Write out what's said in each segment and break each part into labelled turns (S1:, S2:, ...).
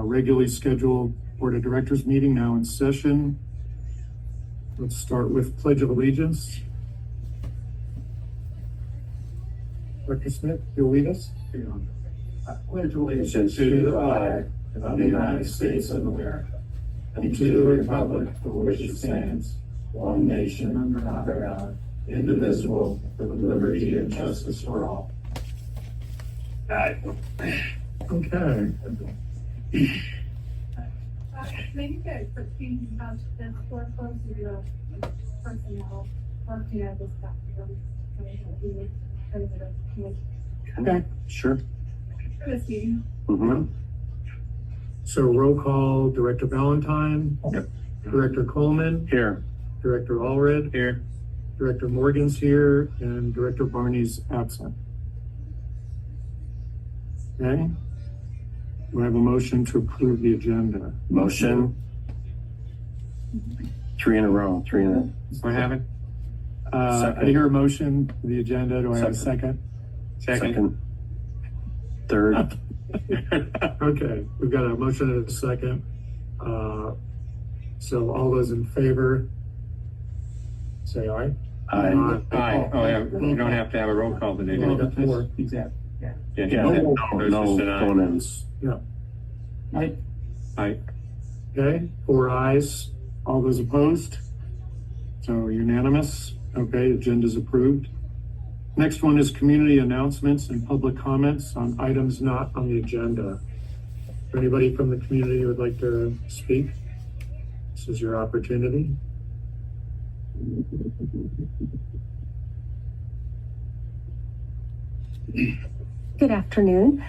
S1: regularly scheduled Board of Directors meeting now in session. Let's start with Pledge of Allegiance. Dr. Smith, you'll lead us?
S2: I pledge allegiance to the flag of the United States of America and to the republic for which it stands, one nation under God, indivisible, with liberty and justice for all.
S1: Okay.
S3: Maybe good for speaking about this for close to your personnel working at this stuff.
S1: Okay,
S4: Sure.
S3: For this meeting.
S4: Mm-hmm.
S1: so roll call, Director Valentine.
S4: Yep.
S1: Director Coleman.
S4: Here.
S1: Director Allred.
S4: Here.
S1: Director Morgan's here, and Director Barney's absent. Okay. Do I have a motion to approve the agenda?
S4: Motion. 3 in a row. 3 in a.
S1: What happened? I
S4: Second.
S1: hear a motion for the agenda. Do I have a second?
S4: Second. Third.
S1: Okay, we've got a motion and a second. So all those in favor, say aye.
S4: Aye.
S5: Aye. Oh, yeah. You don't have to have a roll call today, do
S1: Well,
S5: you?
S1: that's four.
S5: Exactly. Yeah.
S4: Yeah,
S1: No.
S4: no phone-ins.
S1: Yeah.
S5: Aye.
S1: Aye. Okay, 4 ayes. All those opposed? So unanimous. Okay, agenda's approved. Next one is community announcements and public comments on items not on the agenda. If anybody from the community who would like to speak, this is your opportunity.
S6: Good afternoon.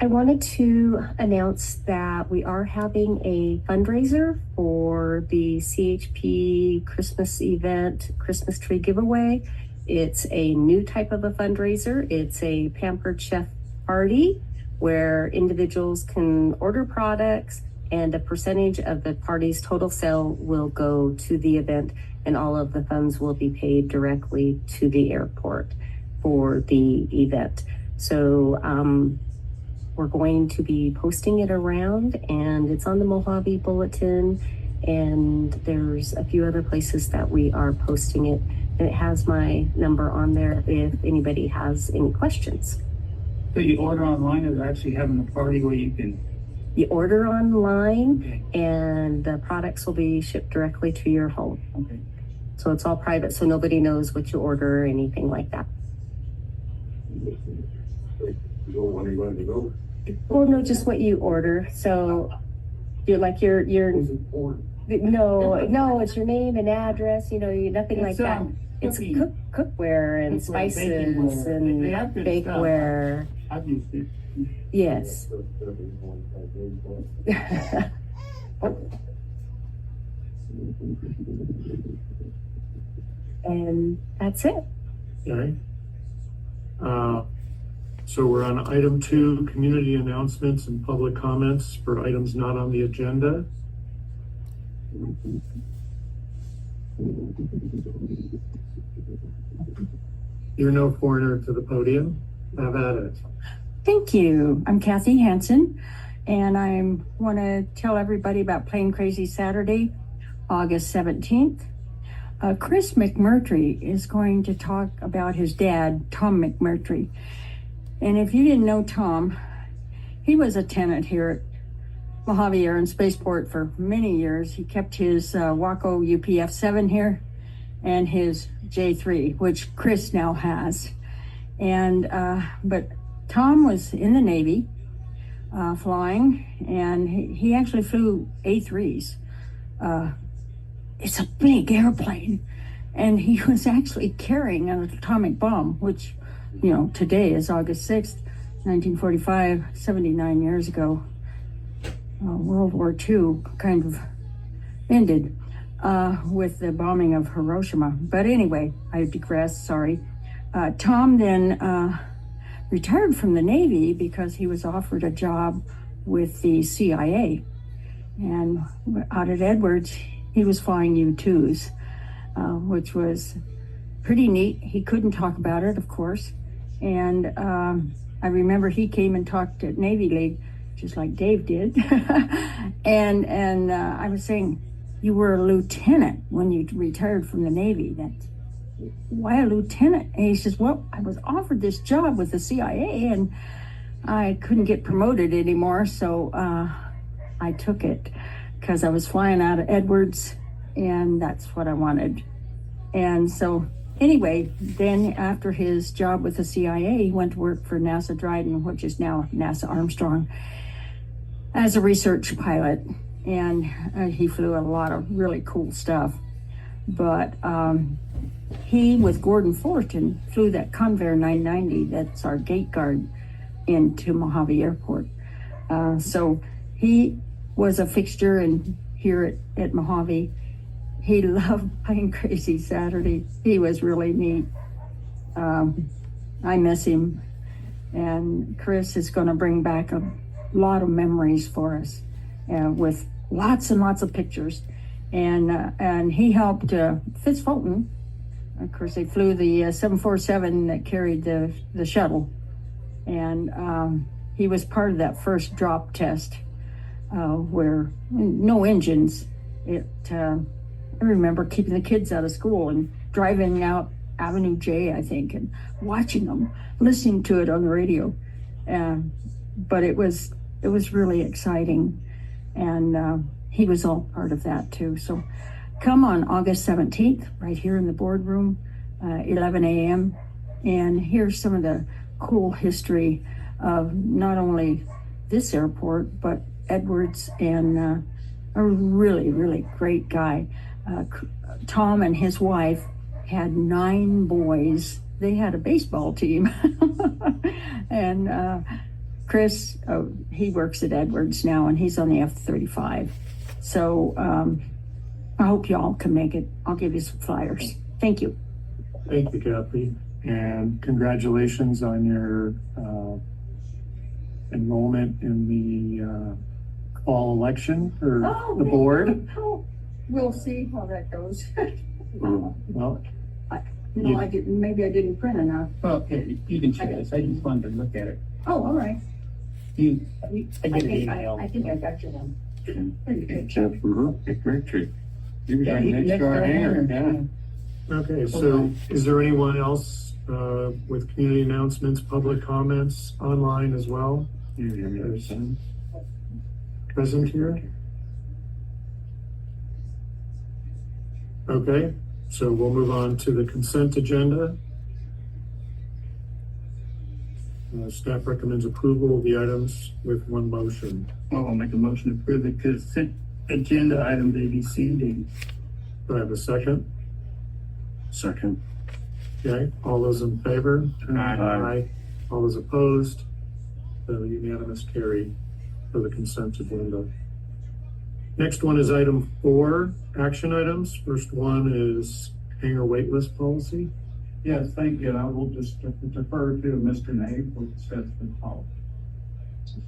S6: I wanted to announce that we are having a fundraiser for the CHP Christmas event, Christmas tree giveaway. It's a new type of a fundraiser. It's a Pampered Chef party where individuals can order products and a percentage of the party's total sale will go to the event, and all of the funds will be paid directly to the airport for the event. So we're going to be posting it around, and it's on the Mojave Bulletin, and there's a few other places that we are posting it, and it has my number on there if anybody has any questions.
S5: So you order online, or they're actually having a party where you can?
S6: You order online,
S5: Okay.
S6: and the products will be shipped directly to your home.
S5: Okay.
S6: So it's all private, so nobody knows what you order or anything like that. Well, no, just what you order. So you're like your no, it's your name and address. Nothing like that. It's cookware and spices and bakeware.
S5: I've used it.
S6: Yes. And that's it.
S1: Okay. So we're on item 2, community announcements and public comments for items not on the agenda. You're no foreigner to the podium. Have at it.
S7: Thank you. I'm Kathy Hansen, and I want to tell everybody about Plain Crazy Saturday, August 17th. Chris McMurtry is going to talk about his dad, Tom McMurtry. And if you didn't know Tom, he was a tenant here at Mojave Air and Spaceport for many years. He kept his Waco UPF-7 here and his J3, which Chris now has. And but Tom was in the Navy flying, and he actually flew A3s. It's a big airplane, and he was actually carrying an atomic bomb, which, today is August 6th, 1945, 79 years ago. World War II kind of ended with the bombing of Hiroshima. But anyway, I digress, sorry. Tom then retired from the Navy because he was offered a job with the CIA. And out at Edwards, he was flying U-2s, which was pretty neat. He couldn't talk about it, of course. And I remember he came and talked at Navy League just like Dave did. and I was saying, you were a lieutenant when you retired from the Navy. Why a lieutenant? And he says, well, I was offered this job with the CIA and I couldn't get promoted anymore, so I took it because I was flying out of Edwards and that's what I wanted. And so anyway, then after his job with the CIA, he went to work for NASA Dryden, which is now NASA Armstrong, as a research pilot. And he flew a lot of really cool stuff. But he, with Gordon Fullerton, flew that Convair 990, that's our gate guard, into Mojave Airport. So he was a fixture here at Mojave. He loved Plane Crazy Saturday. He was really neat. I miss him. And Chris is going to bring back a lot of memories for us with lots and lots of pictures. And he helped Fitz Fulton. Of course, they flew the 747 that carried the shuttle. And he was part of that first drop test where no engines. I remember keeping the kids out of school and driving out Avenue J, I think, and watching them, listening to it on the radio. But it was really exciting. And he was all part of that too. So come on August 17th, right here in the boardroom, 11 a.m. And here's some of the cool history of not only this airport, but Edwards, and a really, really great guy. Tom and his wife had 9 boys. They had a baseball team. And Chris, he works at Edwards now, and he's on the F-35. So I hope y'all can make it. I'll give you some flyers. Thank you.
S1: Thank you, Kathy. And congratulations on your enrollment in the fall election for the board.
S7: We'll see how that goes.
S1: Well,
S7: No, I didn't. Maybe I didn't print enough.
S5: Well, okay, you can share this. I just wanted to look at it.
S7: Oh, all right.
S5: I get an email.
S7: I think I got you one. Pretty good.
S4: Great treat.
S5: You were next to our hangar.
S1: okay, so is there anyone else with community announcements, public comments online as well? Present here? Okay, so we'll move on to the consent agenda. Staff recommends approval of the items with one motion.
S5: Well, I'll make a motion to approve the consent agenda items A, B, C, and D.
S1: Do I have a second?
S4: Second.
S1: Okay, all those in favor?
S5: Aye.
S1: All those opposed? The unanimous carry for the consent agenda. Next one is item 4, action items. First one is hangar waitlist policy.
S2: Yes, thank you. I will just defer to Mr. Nave for discuss the policy.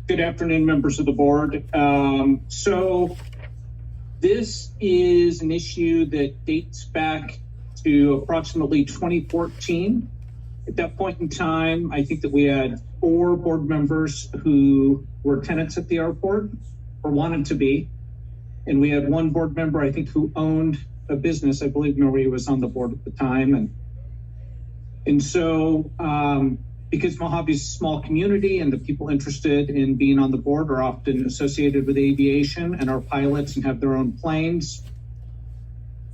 S8: Good afternoon, members of the board. So this is an issue that dates back to approximately 2014. At that point in time, I think that we had 4 board members who were tenants at the airport or wanted to be. And we had 1 board member, I think, who owned a business. I believe Marie was on the board at the time. And so because Mojave is a small community and the people interested in being on the board are often associated with aviation and are pilots and have their own planes,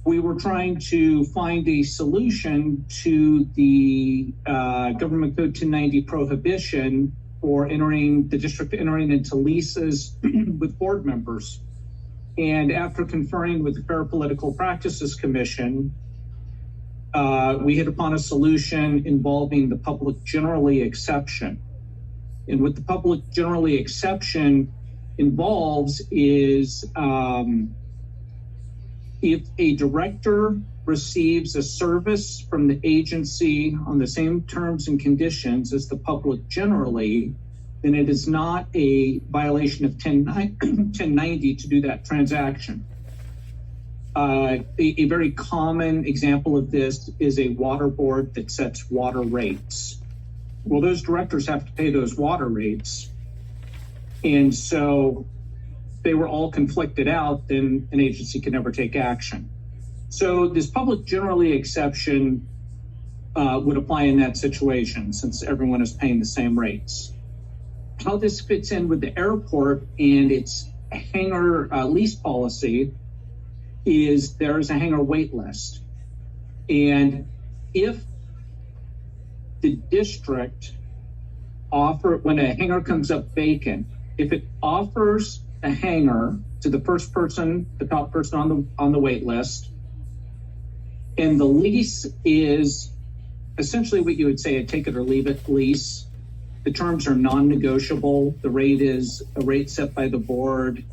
S8: we were trying to find a solution to the Government Code 290 prohibition for the district entering into leases with board members. And after conferring with the Fair Political Practices Commission, we hit upon a solution involving the public generally exception. And what the public generally exception involves is if a director receives a service from the agency on the same terms and conditions as the public generally, then it is not a violation of 1090 to do that transaction. A very common example of this is a water board that sets water rates. Well, those directors have to pay those water rates. And so they were all conflicted out, then an agency can never take action. So this public generally exception would apply in that situation since everyone is paying the same rates. How this fits in with the airport and its hangar lease policy is there is a hangar wait list. And if the district when a hangar comes up vacant, if it offers a hangar to the first person, the top person on the wait list, and the lease is essentially what you would say a take it or leave it lease. The terms are non-negotiable. The rate is a rate set by the board,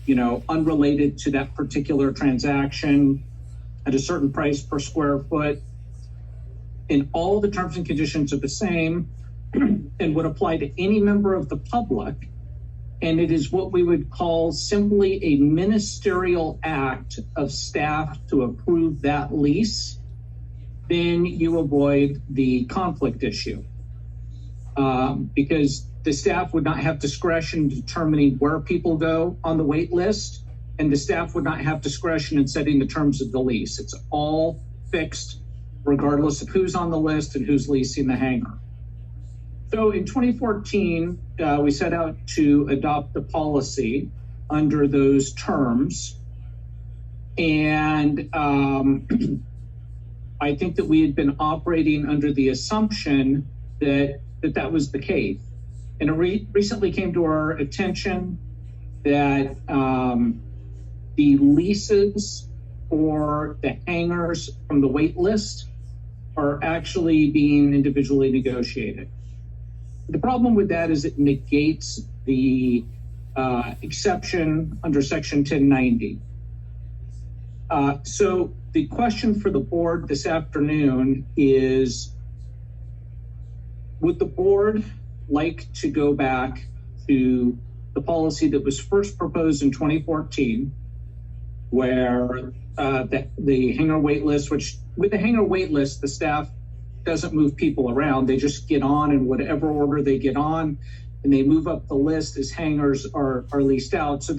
S8: unrelated to that particular transaction at a certain price per square foot. And all the terms and conditions are the same and would apply to any member of the public. And it is what we would call simply a ministerial act of staff to approve that lease. Then you avoid the conflict issue. Because the staff would not have discretion in determining where people go on the wait list, and the staff would not have discretion in setting the terms of the lease. It's all fixed regardless of who's on the list and who's leasing the hangar. So in 2014, we set out to adopt the policy under those terms. And I think that we had been operating under the assumption that was the case. And it recently came to our attention that the leases for the hangars from the wait list are actually being individually negotiated. The problem with that is it negates the exception under Section 1090. So the question for the board this afternoon is, would the board like to go back to the policy that was first proposed in 2014, where the hangar wait list, which with the hangar wait list, the staff doesn't move people around. They just get on in whatever order they get on, and they move up the list as hangars are leased out. So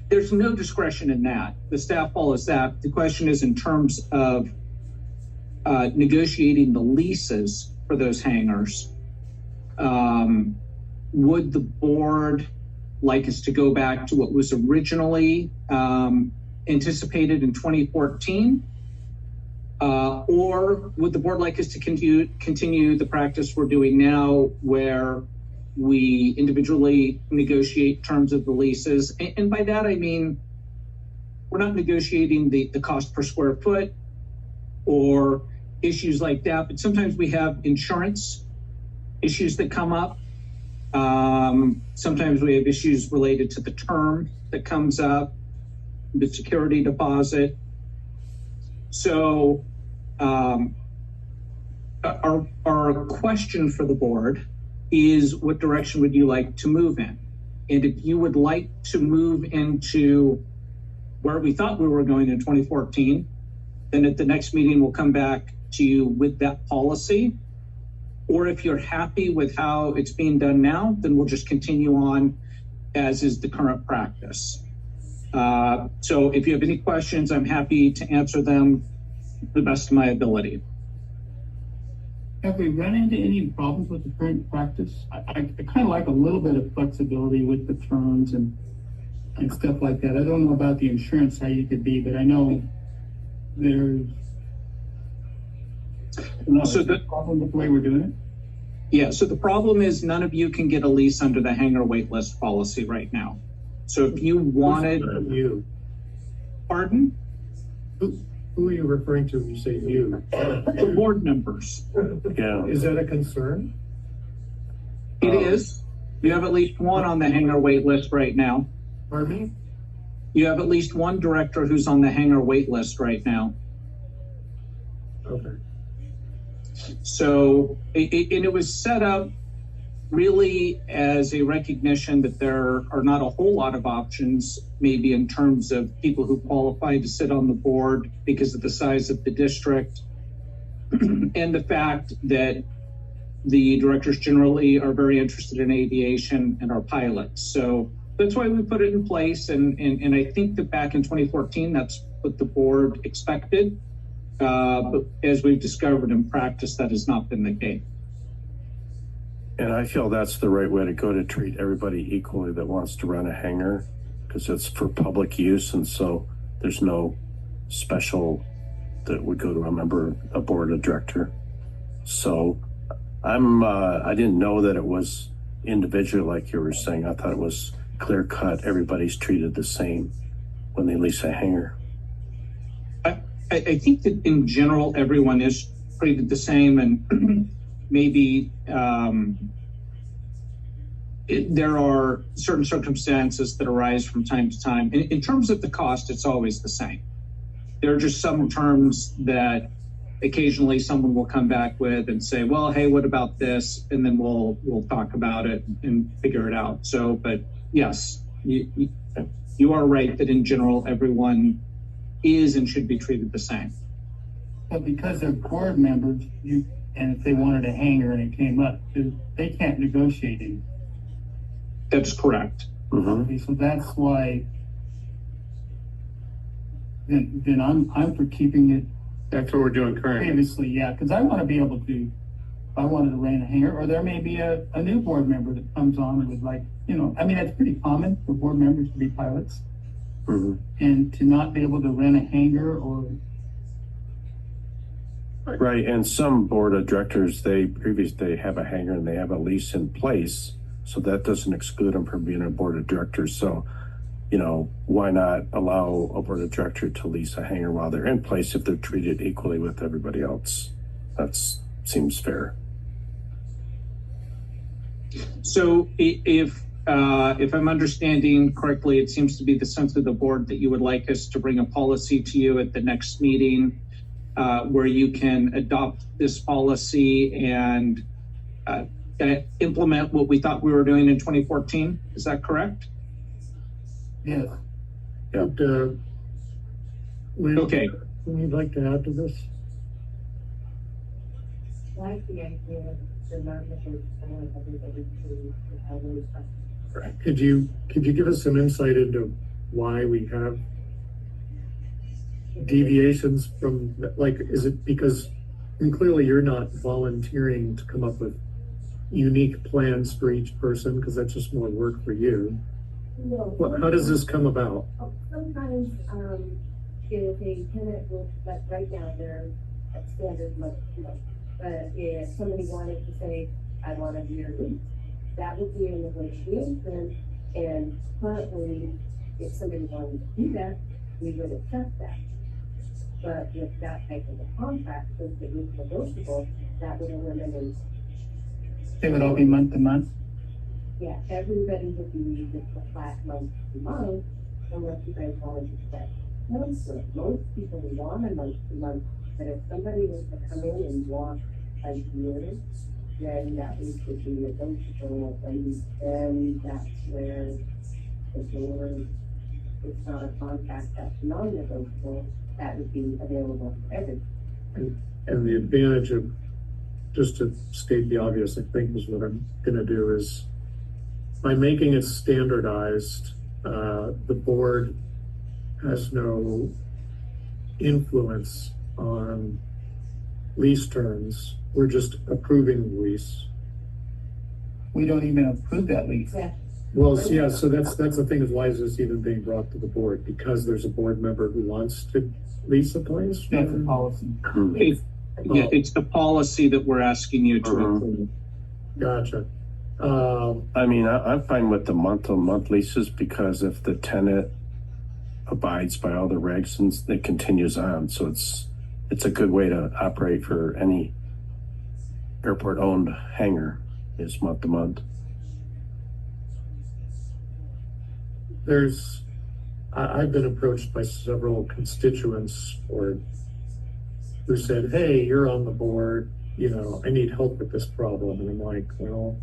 S8: there's no discretion in that. The staff follows that. The question is in terms of negotiating the leases for those hangars. Would the board like us to go back to what was originally anticipated in 2014? Or would the board like us to continue the practice we're doing now, where we individually negotiate terms of the leases? And by that, I mean, we're not negotiating the cost per square foot or issues like that, but sometimes we have insurance issues that come up. Sometimes we have issues related to the term that comes up, the security deposit. So our question for the board is, what direction would you like to move in? And if you would like to move into where we thought we were going in 2014, then at the next meeting, we'll come back to you with that policy. Or if you're happy with how it's being done now, then we'll just continue on as is the current practice. So if you have any questions, I'm happy to answer them to the best of my ability.
S5: Have we run into any problems with the current practice? I kind of like a little bit of flexibility with the terms and stuff like that. I don't know about the insurance, how you could be, but I know there's
S8: So the
S5: problem with the way we're doing it.
S8: Yeah, so the problem is none of you can get a lease under the hangar wait list policy right now. So if you wanted,
S1: You.
S8: pardon,
S1: Who are you referring to when you say you?
S8: the board members.
S4: Yeah.
S1: Is that a concern?
S8: It is. You have at least one on the hangar wait list right now.
S1: Pardon me?
S8: You have at least one director who's on the hangar wait list right now.
S1: Okay.
S8: So it was set up really as a recognition that there are not a whole lot of options, maybe in terms of people who qualify to sit on the board because of the size of the district and the fact that the directors generally are very interested in aviation and our pilots. So that's why we put it in place. And I think that back in 2014, that's what the board expected. But as we've discovered in practice, that has not been the case.
S4: And I feel that's the right way to go, to treat everybody equally that wants to run a hangar, because it's for public use. And so there's no special that would go to a member, a board, a director. So I didn't know that it was individual, like you were saying. I thought it was clear cut. Everybody's treated the same when they lease a hangar.
S8: I think that in general, everyone is treated the same, and maybe there are certain circumstances that arise from time to time. In terms of the cost, it's always the same. There are just some terms that occasionally someone will come back with and say, well, hey, what about this? And then we'll talk about it and figure it out. So, but yes, you are right that in general, everyone is and should be treated the same.
S5: But because they're board members, and if they wanted a hangar and it came up, they can't negotiate it.
S8: That's correct.
S4: Mm-hmm.
S5: Okay, so that's why. Then I'm for keeping it
S1: That's what we're doing currently.
S5: previously, yeah, because I want to be able to. If I wanted to rent a hangar, or there may be a new board member that comes on and would like, I mean, it's pretty common for board members to be pilots.
S4: Mm-hmm.
S5: And to not be able to rent a hangar or.
S4: Right, and some board of directors, they have a hangar and they have a lease in place, so that doesn't exclude them from being a board of directors. So, why not allow a board of director to lease a hangar while they're in place if they're treated equally with everybody else? That seems fair.
S8: So if I'm understanding correctly, it seems to be the sense of the board that you would like us to bring a policy to you at the next meeting, where you can adopt this policy and implement what we thought we were doing in 2014. Is that correct?
S5: Yeah.
S1: Lynn,
S8: Okay.
S1: would you like to add to this?
S3: Like the idea of the members and everybody to have those.
S1: Could you give us some insight into why we have deviations from, like, is it because, and clearly you're not volunteering to come up with unique plans for each person, because that's just more work for you.
S3: No.
S1: How does this come about?
S3: Sometimes, if a tenant will, like right now, they're at standard month, but if somebody wanted to say, I want a year lease, that would be a negotiation, and currently, if somebody wanted to do that, we would accept that. But with that type of a contract, since it was negotiable, that would eliminate,
S5: They would all be month to month.
S3: yeah, everybody would be just a flat month to month, unless you guys wanted to set. Most people want a month to month, but if somebody was to come in and want a year, then that would be negotiable, and then that's where the board, it's not a contract that's non-negotiable, that would be available for everyone.
S1: And the advantage of, just to state the obvious, I think is what I'm gonna do, is by making it standardized, the board has no influence on lease terms. We're just approving the lease.
S5: We don't even approve that lease.
S3: Yeah.
S1: Well, yeah, so that's the thing, is why is this even being brought to the board? Because there's a board member who wants to lease a place?
S5: That's a policy.
S8: It's the policy that we're asking you to approve.
S1: Gotcha.
S4: I mean, I'm fine with the month-to-month leases, because if the tenant abides by all the regs, and it continues on, so it's a good way to operate for any airport-owned hangar, is month-to-month.
S1: I've been approached by several constituents who said, hey, you're on the board, I need help with this problem. And I'm like, well,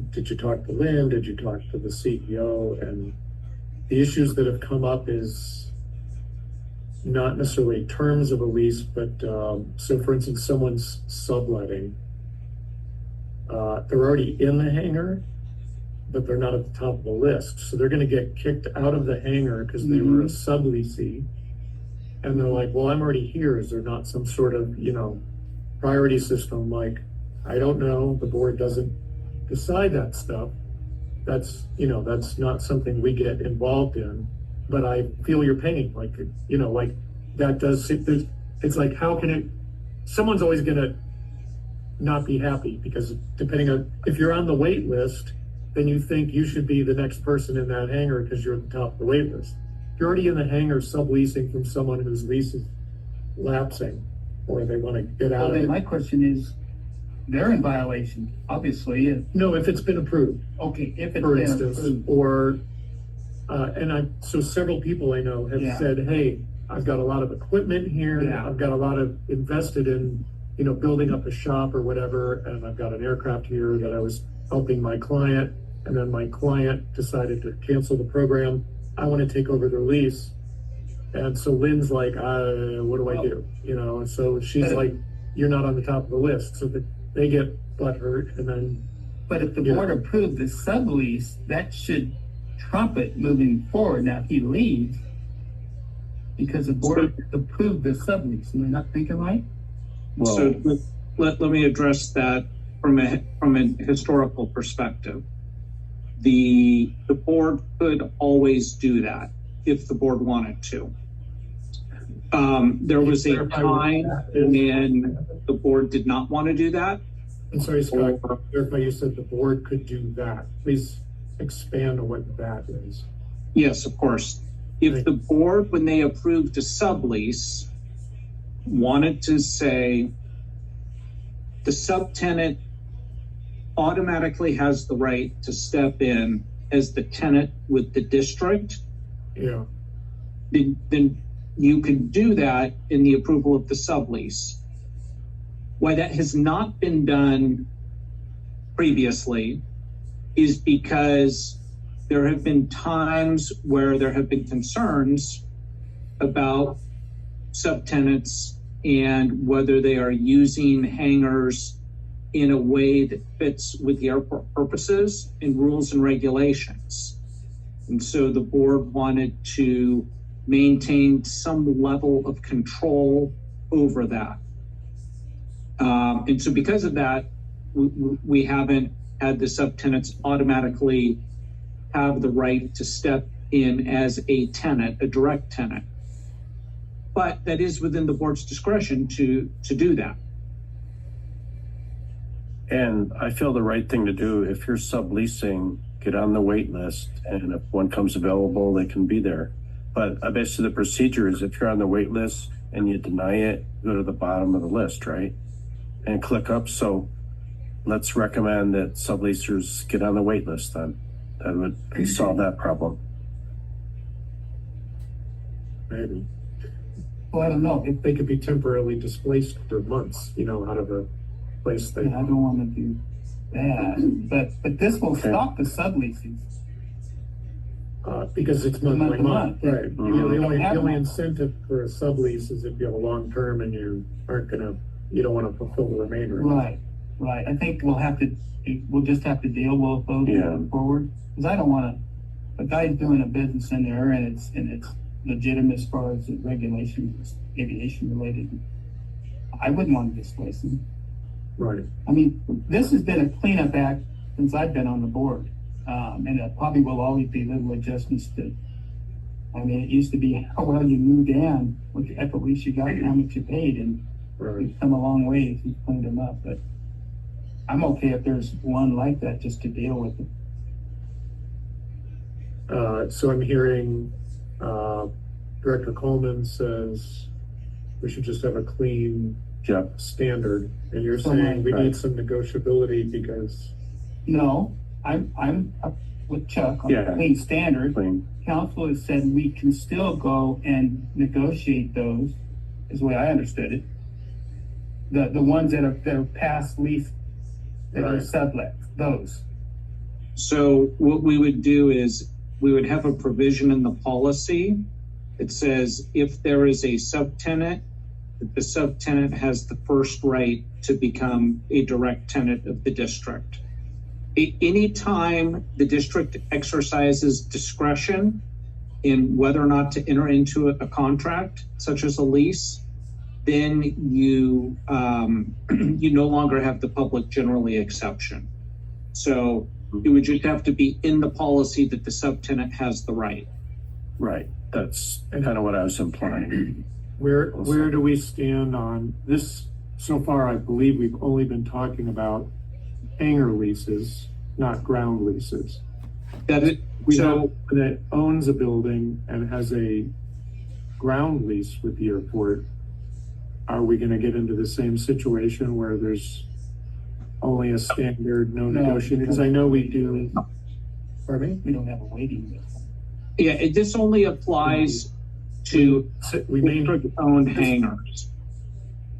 S1: did you talk to Lynn? Did you talk to the CEO? And the issues that have come up is not necessarily terms of a lease, but so for instance, someone's subletting they're already in the hangar, but they're not at the top of the list. So they're going to get kicked out of the hangar because they were a subleasee. And they're like, well, I'm already here. Is there not some sort of, priority system? Like, I don't know. The board doesn't decide that stuff. That's not something we get involved in. But I feel your pain. Like, like that does, it's like, how can it, someone's always going to not be happy because depending on, if you're on the wait list, then you think you should be the next person in that hangar because you're at the top of the wait list. If you're already in the hangar subleasing from someone whose lease is lapsing or they want to get out of it.
S5: My question is, they're in violation, obviously.
S1: No, if it's been approved,
S5: Okay, if it's
S1: for
S5: been
S1: instance,
S5: approved.
S1: or, so several people I know have
S5: Yeah.
S1: said, hey, I've got a lot of equipment here.
S5: Yeah.
S1: I've got a lot of invested in, building up a shop or whatever. And I've got an aircraft here that I was helping my client. And then my client decided to cancel the program. I want to take over their lease. And so Lynn's like, what do I do? And so she's like, you're not on the top of the list. So that they get butthurt and then.
S5: But if the board approved the sublease, that should trump it moving forward. Now, if he leaves, because the board approved the sublease, am I not thinking right?
S4: Well,
S8: So let me address that from a historical perspective. The board could always do that if the board wanted to. There was a time when the board did not want to do that.
S1: I'm sorry, Scott, clarify, you said the board could do that. Please expand on what that is.
S8: Yes, of course. If the board, when they approved a sublease, wanted to say the subtenant automatically has the right to step in as the tenant with the district,
S1: Yeah,
S8: then you can do that in the approval of the sublease. Why that has not been done previously is because there have been times where there have been concerns about subtenants and whether they are using hangars in a way that fits with the airport purposes and rules and regulations. And so the board wanted to maintain some level of control over that. And so because of that, we haven't had the subtenants automatically have the right to step in as a tenant, a direct tenant. But that is within the board's discretion to do that.
S4: and I feel the right thing to do, if you're subleasing, get on the wait list, and if one comes available, they can be there. But basically the procedure is if you're on the wait list and you deny it, go to the bottom of the list, right? And click up. So let's recommend that subleasers get on the wait list then. That would solve that problem.
S1: maybe.
S5: Well, I don't know.
S1: If they could be temporarily displaced for months, out of a place
S5: I
S1: they.
S5: don't want to do that. But this will
S4: Okay.
S5: stop the subleasing.
S1: Because it's month by
S5: Month to
S1: month,
S5: month.
S1: right?
S4: Mhm.
S1: The only incentive for a sublease is if you have a long term and you don't want to fulfill the remainder.
S5: Right. I think we'll just have to deal with those
S4: Yeah.
S5: moving forward. Because I don't want to, a guy's doing a business in there and it's legitimate as far as the regulations, aviation related. I wouldn't want to displace him.
S1: Right.
S5: I mean, this has been a cleanup act since I've been on the board. And it probably will always be little adjustments to, I mean, it used to be how well you moved in, what the effort lease you got and how much you paid, and
S1: Right.
S5: we've come a long way if you've cleaned them up, but I'm okay if there's one like that just to deal with it.
S1: So I'm hearing, Director Coleman says we should just have a clean
S4: Yep.
S1: standard. And you're
S5: So
S1: saying we
S4: right.
S1: need some negotiability because,
S5: No, I'm up with Chuck on the
S4: Yeah.
S5: clean standard.
S4: Clean.
S5: Council has said we can still go and negotiate those, is the way I understood it. The ones that are past lease, that are
S1: Right.
S5: sublet, those.
S8: So what we would do is we would have a provision in the policy that says if there is a subtenant that the subtenant has the first right to become a direct tenant of the district. Anytime the district exercises discretion in whether or not to enter into a contract, such as a lease, then you you no longer have the public generally exception. So it would just have to be in the policy that the subtenant has the right.
S4: Right. That's kind of what I was implying.
S1: Where do we stand on this? So far, I believe we've only been talking about hangar leases, not ground leases.
S8: That it,
S1: We
S8: so
S1: have that owns a building and has a ground lease with the airport. Are we going to get into the same situation where there's only a standard no negotiation? Because I know we do. Pardon me?
S5: We don't have a waiting list.
S8: yeah, this only applies to
S1: We may
S8: district-owned hangars.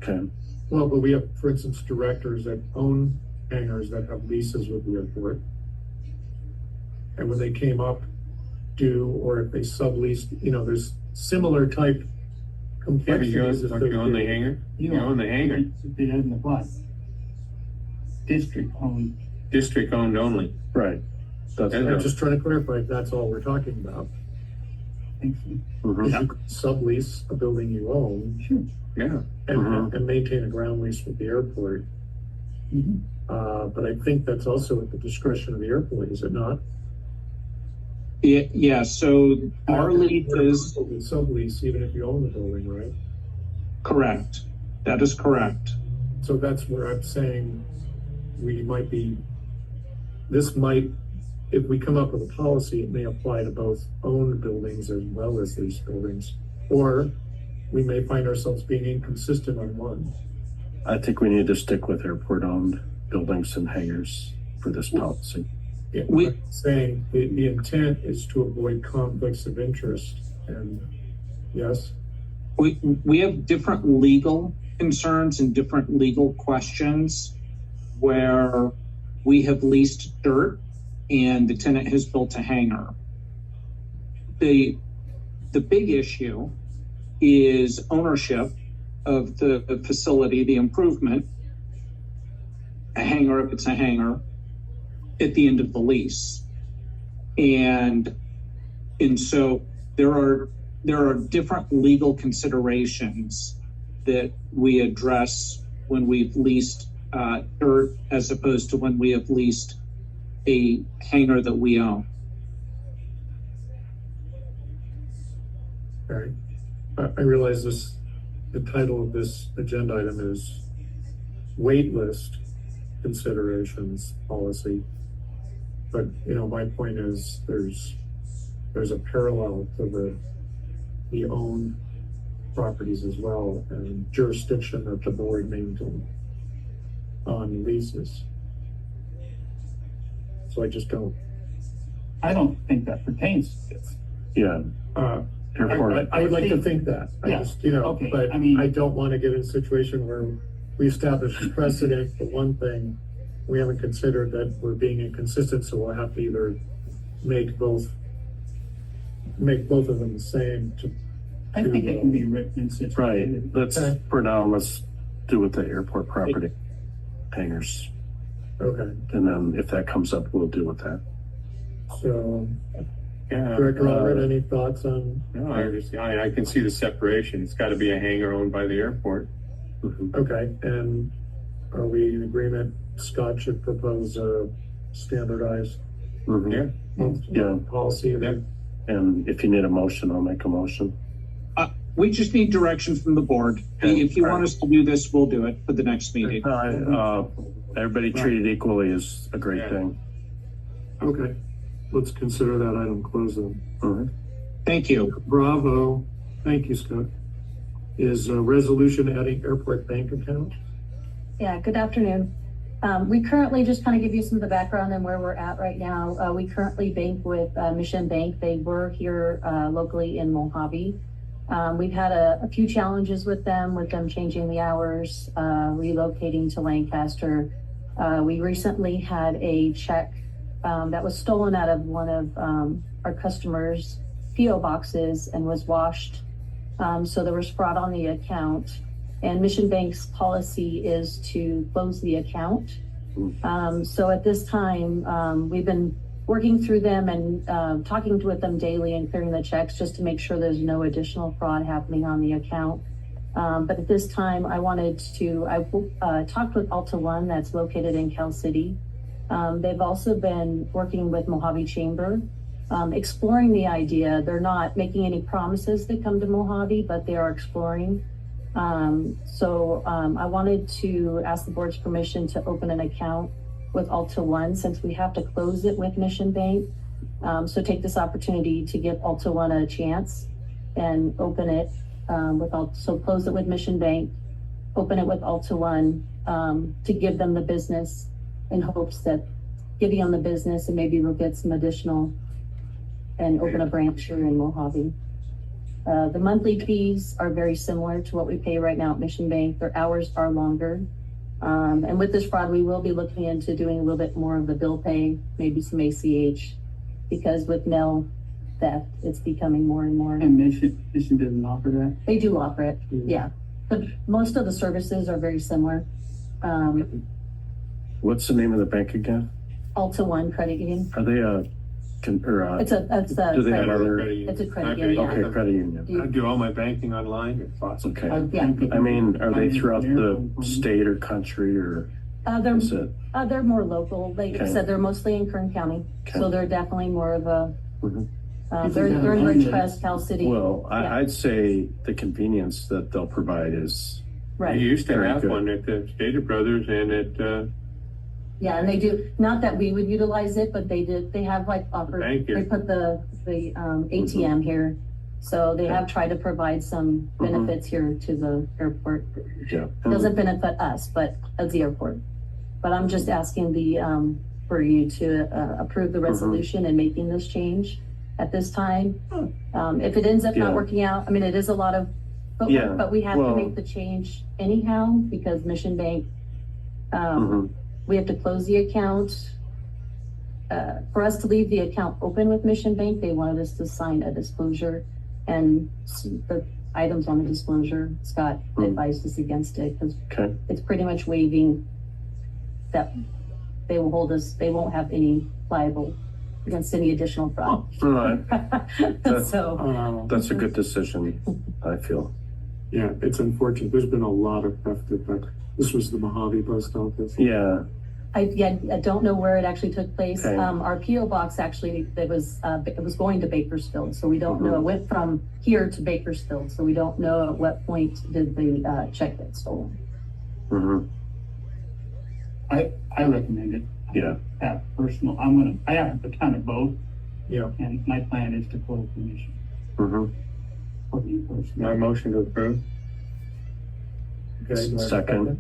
S4: Okay.
S1: Well, but we have, for instance, directors that own hangars that have leases with the airport. And when they came up due, or if they subleased, there's similar type complexities.
S2: Don't you own the hangar? You own the hangar.
S5: It doesn't apply. District owned.
S2: District owned only.
S4: Right. That's
S1: I'm
S4: right.
S1: just trying to clarify if that's all we're talking about.
S5: I think so.
S4: Mhm.
S1: You could sublease a building you own
S5: Sure.
S2: Yeah.
S1: and maintain a ground lease with the airport.
S5: Mhm.
S1: But I think that's also at the discretion of the airport, is it not?
S8: Yeah, so our lease is
S1: Sublease, even if you own the building, right?
S8: correct. That is correct.
S1: So that's where I'm saying if we come up with a policy, it may apply to both owned buildings as well as leased buildings. Or we may find ourselves being inconsistent on one.
S4: I think we need to stick with airport-owned buildings and hangars for this policy.
S1: Yeah,
S8: We-
S1: I'm saying the intent is to avoid conflicts of interest, and yes,
S8: We have different legal concerns and different legal questions where we have leased dirt and the tenant has built a hangar. The big issue is ownership of the facility, the improvement, a hangar if it's a hangar, at the end of the lease. And so there are different legal considerations that we address when we've leased dirt as opposed to when we have leased a hangar that we own.
S1: all right. I realize the title of this agenda item is wait list considerations policy. But, my point is there's a parallel to the owned properties as well, and jurisdiction that the board maintains on leases. So I just don't.
S5: I don't think that pertains to this.
S4: Yeah. Airport.
S1: I would like to think that.
S5: Yeah,
S1: I just,
S5: okay,
S1: but
S5: I mean-
S1: I don't want to get in a situation where we establish a precedent for one thing. We haven't considered that we're being inconsistent, so we'll have to either make both of them the same.
S5: I think it can be written in such a way
S4: Right.
S5: that
S4: For now, let's do with the airport property hangars.
S1: Okay,
S4: And then if that comes up, we'll deal with that.
S1: so
S2: Yeah.
S1: Director Robert, any thoughts on?
S2: No, I can see the separation. It's got to be a hangar owned by the airport.
S1: Okay, and are we in agreement? Scott should propose a standardized
S4: Mhm. Yeah.
S1: policy.
S2: Yeah.
S4: And if you need a motion, I'll make a motion.
S8: We just need direction from the board.
S4: Okay.
S8: If you want us to do this, we'll do it for the next meeting.
S4: Everybody treated equally is a great
S2: Yeah.
S4: thing.
S1: Okay, let's consider that item closed then.
S4: Mhm.
S8: Thank you.
S1: Bravo, thank you, Scott. Is a resolution adding airport bank account?
S9: Yeah, good afternoon. We currently, just kind of give you some of the background and where we're at right now. We currently bank with Mission Bank. They were here locally in Mojave. We've had a few challenges with them changing the hours, relocating to Lancaster. We recently had a check that was stolen out of one of our customers' PO boxes and was washed. So there was fraud on the account. And Mission Bank's policy is to close the account. So at this time, we've been working through them and talking with them daily and clearing the checks just to make sure there's no additional fraud happening on the account. But at this time, I talked with Alta One that's located in Cal City. They've also been working with Mojave Chamber, exploring the idea. They're not making any promises to come to Mojave, but they are exploring. So I wanted to ask the board's permission to open an account with Alta One since we have to close it with Mission Bank. So take this opportunity to give Alta One a chance and open it so close it with Mission Bank, open it with Alta One to give them the business in hopes that giving them the business and maybe we'll get some additional and open a branch here in Mojave. The monthly fees are very similar to what we pay right now at Mission Bank. Their hours are longer. And with this fraud, we will be looking into doing a little bit more of the bill pay, maybe some ACH, because with mail theft, it's becoming more and more.
S5: And Mission doesn't offer that?
S9: They do offer it, yeah. But most of the services are very similar.
S4: What's the name of the bank again?
S9: Alta One Credit Union.
S4: Are they
S9: It's a
S4: do they have other?
S9: It's a credit
S1: Okay,
S9: union, yeah.
S4: Okay, credit union.
S1: I do all my banking online. It's awesome.
S4: Okay.
S9: Yeah.
S4: I mean, are they throughout the state or country or is it?
S9: They're more local. Like I
S4: Okay.
S9: said, they're mostly in Kern County,
S4: Okay.
S9: so they're definitely more of a.
S4: Mhm.
S9: They're in Ridgecrest, Cal City.
S4: Well,
S9: Yeah.
S4: I'd say the convenience that they'll provide is
S1: They
S9: Right.
S1: used to
S4: Very
S1: have
S4: good.
S1: one at the Stater Brothers and at,
S9: Yeah, and they do, not that we would utilize it, but they have like offered,
S1: Thank you.
S9: they put the ATM here. So they have tried to provide some benefits here to the airport.
S4: yeah.
S9: Doesn't benefit us, but as the airport. But I'm just asking for you to approve the resolution and making this change at this time. If it ends up
S4: Yeah.
S9: not working out, I mean, it is a lot of footwork,
S4: Yeah,
S9: but we have to
S4: well-
S9: make the change anyhow because Mission Bank,
S4: Mhm.
S9: we have to close the account. For us to leave the account open with Mission Bank, they wanted us to sign a disclosure and the items on the disclosure, Scott advised us against it because
S4: Okay. it's
S9: pretty much waiving that they will hold us, they won't have any liable against any additional fraud.
S4: Right.
S9: So,
S4: That's a good decision, I feel.
S1: yeah, it's unfortunate. There's been a lot of theft. This was the Mojave Post Office.
S4: Yeah.
S9: I don't know where it actually took place.
S4: Okay.
S9: Our PO box actually, it was going to Bakersfield, so we don't know. It went from here to Bakersfield, so we don't know at what point did the check get stolen.
S4: Mhm.
S5: I recommend it.
S4: Yeah.
S5: I have a ton of both,
S1: Yeah,
S5: and my plan is to close the mission.
S4: Mhm.
S5: For me personally.
S1: my motion to approve. Okay, do I have a
S4: Second.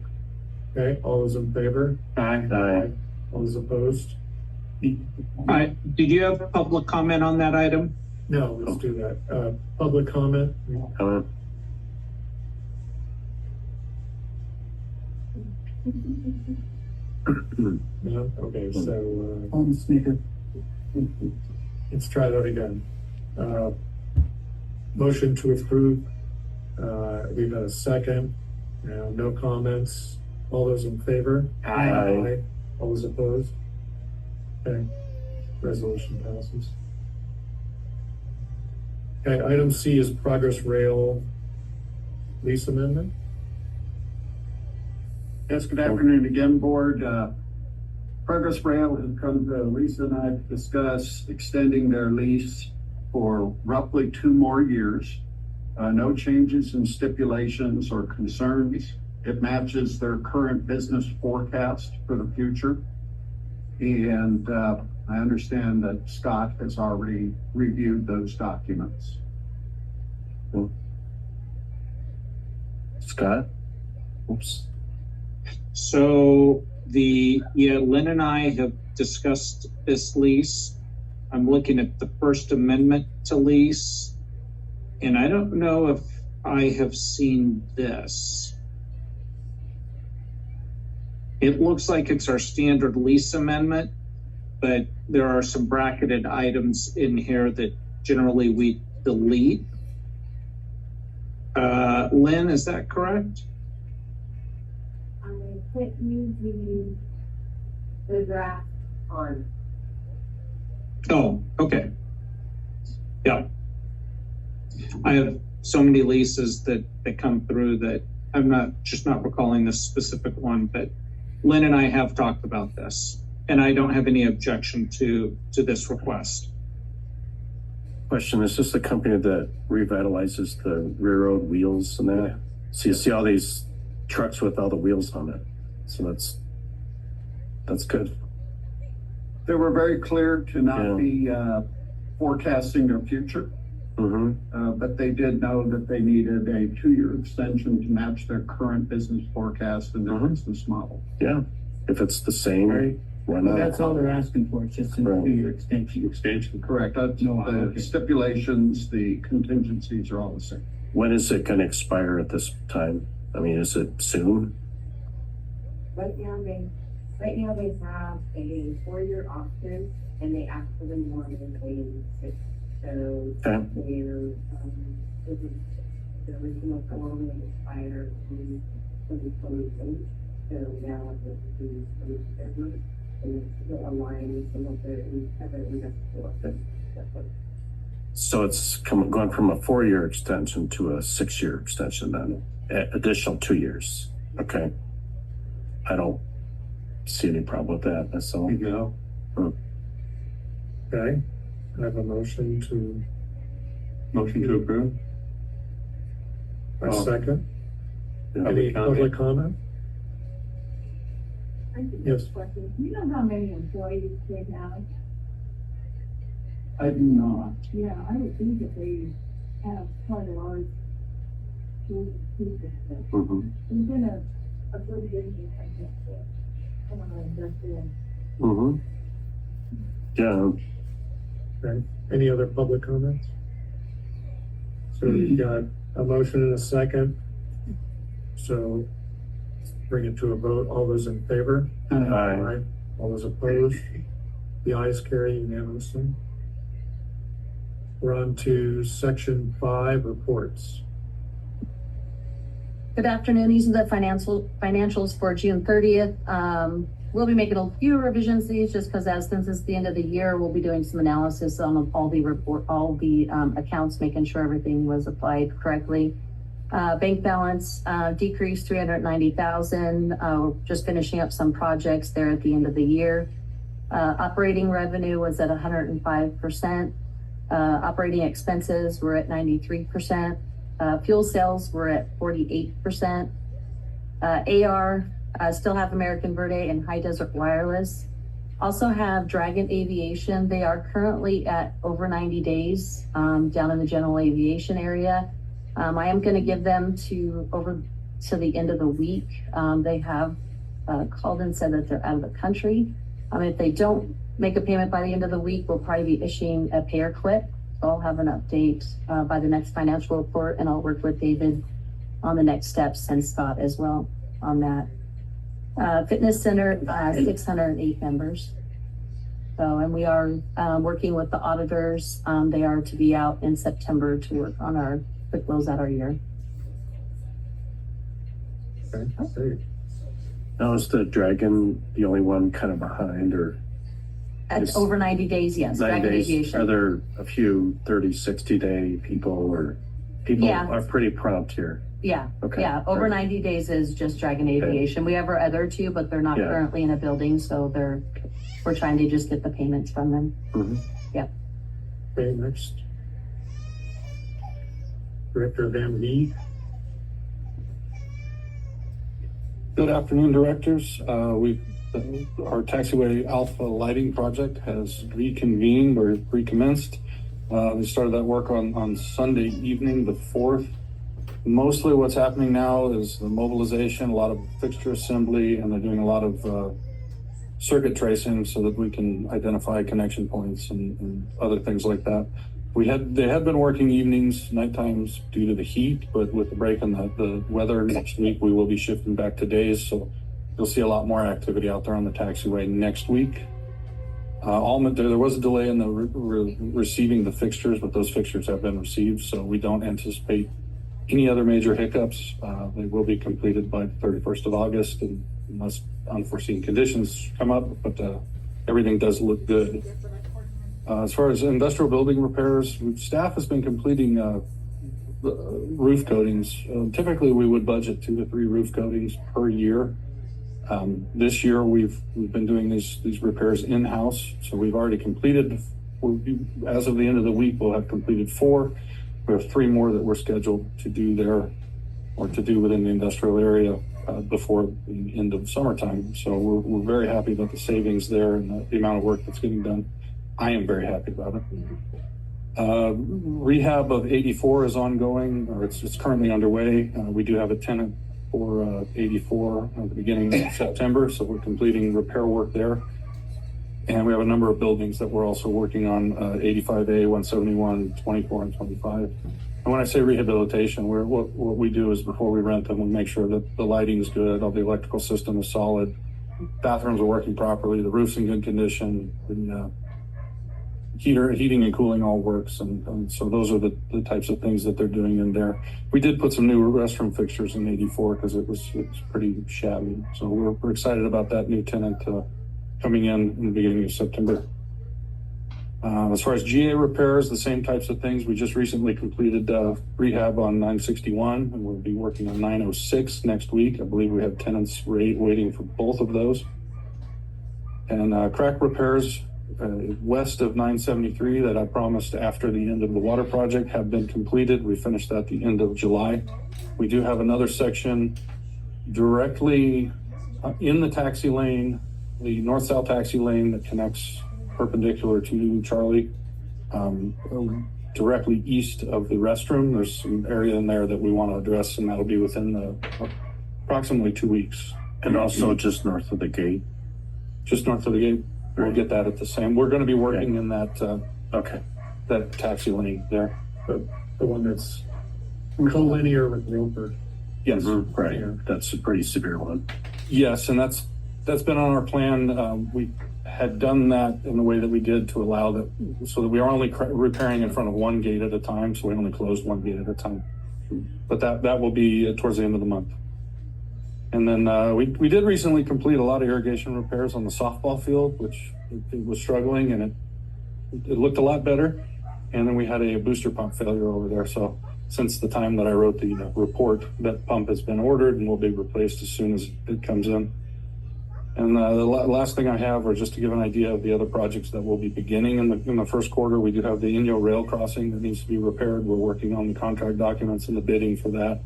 S1: Okay, all those in favor? Aye.
S4: Aye.
S1: All those opposed?
S8: Did you have public comment on that item?
S1: No, let's do that. Public comment?
S4: Comment?
S1: No? Okay, so,
S5: On the sneaker.
S1: let's try that again. Motion to approve. We've got a second. No comments. All those in favor?
S4: Aye.
S1: All those opposed? Okay, resolution passes. Okay, item C is Progress Rail lease amendment.
S2: Yes, good afternoon again, board. Progress Rail has come to Lisa and I to discuss extending their lease for roughly 2 more years. No changes in stipulations or concerns. It matches their current business forecast for the future. And I understand that Scott has already reviewed those documents.
S4: Scott? Oops.
S8: So Lynn and I have discussed this lease. I'm looking at the First Amendment to lease, and I don't know if I have seen this. It looks like it's our standard lease amendment, but there are some bracketed items in here that generally we delete. Lynn, is that correct?
S3: sent you the draft on.
S8: Oh, okay. Yeah. I have so many leases that come through that I'm not recalling this specific one, but Lynn and I have talked about this, and I don't have any objection to this request.
S4: Question, is this the company that revitalizes the railroad wheels and that? So you see all these trucks with all the wheels on it. So that's good.
S2: They were very clear to not be forecasting their future, but they did know that they needed a 2-year extension to match their current business forecast and their business model.
S4: Yeah, if it's the same,
S5: Right.
S4: why
S5: Well,
S4: not?
S5: that's all they're asking for, it's just a
S4: Right.
S5: 2-year extension.
S1: Extension.
S2: Correct. The
S5: okay.
S2: stipulations, the contingencies are all the same.
S4: When is it going to expire at this time? I mean, is it soon?
S3: Right now they have a 4-year option, and they actually wanted a 6. So
S4: Okay.
S3: the original form will expire in 2028. So now it's the 27th, and it's still aligning with some of the other industrial.
S4: So it's going from a 4-year extension to a 6-year extension then, additional 2 years. Okay. I don't see any problem with that. That's all.
S1: You go. Okay, I have a motion to approve. A second. Any public comment? Yes.
S3: Question. Do you know how many employees they have?
S5: I do not.
S3: Yeah, I would think that they have quite a large group of people.
S4: Mm-hmm.
S3: There's been a good business, I guess, for someone like industrial.
S4: Mm-hmm. Yeah.
S1: Okay, any other public comments? So we've got a motion and a second. So bring it to a vote. All those in favor?
S4: Aye.
S1: All those opposed? The ayes carry unanimously. We're on to section 5, reports.
S9: Good afternoon. These are the financials for June 30th. We'll be making a few revisions to these just because since it's the end of the year, we'll be doing some analysis on all the accounts, making sure everything was applied correctly. Bank balance decreased $390,000. Just finishing up some projects there at the end of the year. Operating revenue was at 105%. Operating expenses were at 93%. Fuel sales were at 48%. AR still have American Verde and High Desert Wireless. Also have Dragon Aviation. They are currently at over 90 days down in the general aviation area. I am going to give them over to the end of the week. They have called and said that they're out of the country. If they don't make a payment by the end of the week, we'll probably be issuing a payer clip. So I'll have an update by the next financial report, and I'll work with David on the next steps and Scott as well on that. Fitness Center, 608 members. So, and we are working with the auditors. They are to be out in September to work on to close out our year.
S1: Okay, great.
S4: Now is the Dragon the only one kind of behind, or
S9: At
S4: Yes.
S9: over 90 days, yes.
S4: 9
S9: Dragon
S4: days?
S9: Aviation.
S4: Are there a few 30, 60-day people, or people
S9: Yeah.
S4: are pretty prompt here?
S9: Yeah,
S4: Okay.
S9: yeah. Over
S4: Great.
S9: 90 days is just Dragon Aviation. We have our other two, but they're not
S4: Yeah.
S9: currently in a building, so we're trying to just get the payments from them.
S4: Mhm.
S1: Okay, next. Director Van Lee.
S10: Good afternoon, directors. Our taxiway alpha lighting project has reconvened or recommenced. They started that work on Sunday evening, the 4th. Mostly what's happening now is the mobilization, a lot of fixture assembly, and they're doing a lot of circuit tracing so that we can identify connection points and other things like that. They had been working evenings, night times due to the heat, but with the break in the weather next week, we will be shifting back to days. So you'll see a lot more activity out there on the taxiway next week. There was a delay in the receiving the fixtures, but those fixtures have been received. So we don't anticipate any other major hiccups. They will be completed by the 31st of August, and unless unforeseen conditions come up, but everything does look good. As far as industrial building repairs, staff has been completing roof coatings. Typically, we would budget 2 to 3 roof coatings per year. This year, we've been doing these repairs in-house, so we've already completed. As of the end of the week, we'll have completed 4. We have 3 more that we're scheduled to do there, or to do within the industrial area before the end of summertime. So we're very happy about the savings there and the amount of work that's getting done. I am very happy about it. Rehab of 84 is ongoing, or it's currently underway. We do have a tenant for 84 at the beginning of September, so we're completing repair work there. And we have a number of buildings that we're also working on, 85A, 171, 24, and 25. And when I say rehabilitation, what we do is before we rent them, we make sure that the lighting is good, all the electrical system is solid, bathrooms are working properly, the roof's in good condition, the heating and cooling all works. And so those are the types of things that they're doing in there. We did put some new restroom fixtures in 84 because it was pretty shabby. So we're excited about that new tenant coming in the beginning of September. As far as GA repairs, the same types of things. We just recently completed rehab on 961, and we'll be working on 906 next week. I believe we have tenants waiting for both of those. And crack repairs west of 973 that I promised after the end of the water project have been completed. We finished that at the end of July. We do have another section directly in the taxi lane, the north-south taxi lane that connects perpendicular to Charlie, directly east of the restroom. There's some area in there that we want to address, and that'll be within approximately 2 weeks.
S4: And also just north of the gate.
S10: Just north of the gate. We'll get that at the same. We're going to be working in that that taxi lane there.
S1: The one that's collinear with Roper.
S10: Yes.
S4: Right.
S1: Yeah.
S4: That's a pretty severe one.
S10: Yes, and that's been on our plan. We had done that in the way that we did to allow that, so that we are only repairing in front of one gate at a time. So we only closed one gate at a time. But that will be towards the end of the month. And then we did recently complete a lot of irrigation repairs on the softball field, which it was struggling, and it looked a lot better. And then we had a booster pump failure over there. So since the time that I wrote the report, that pump has been ordered and will be replaced as soon as it comes in. And the last thing I have, or just to give an idea of the other projects that will be beginning in the first quarter, we do have the Inyo rail crossing that needs to be repaired. We're working on the contract documents and the bidding for that.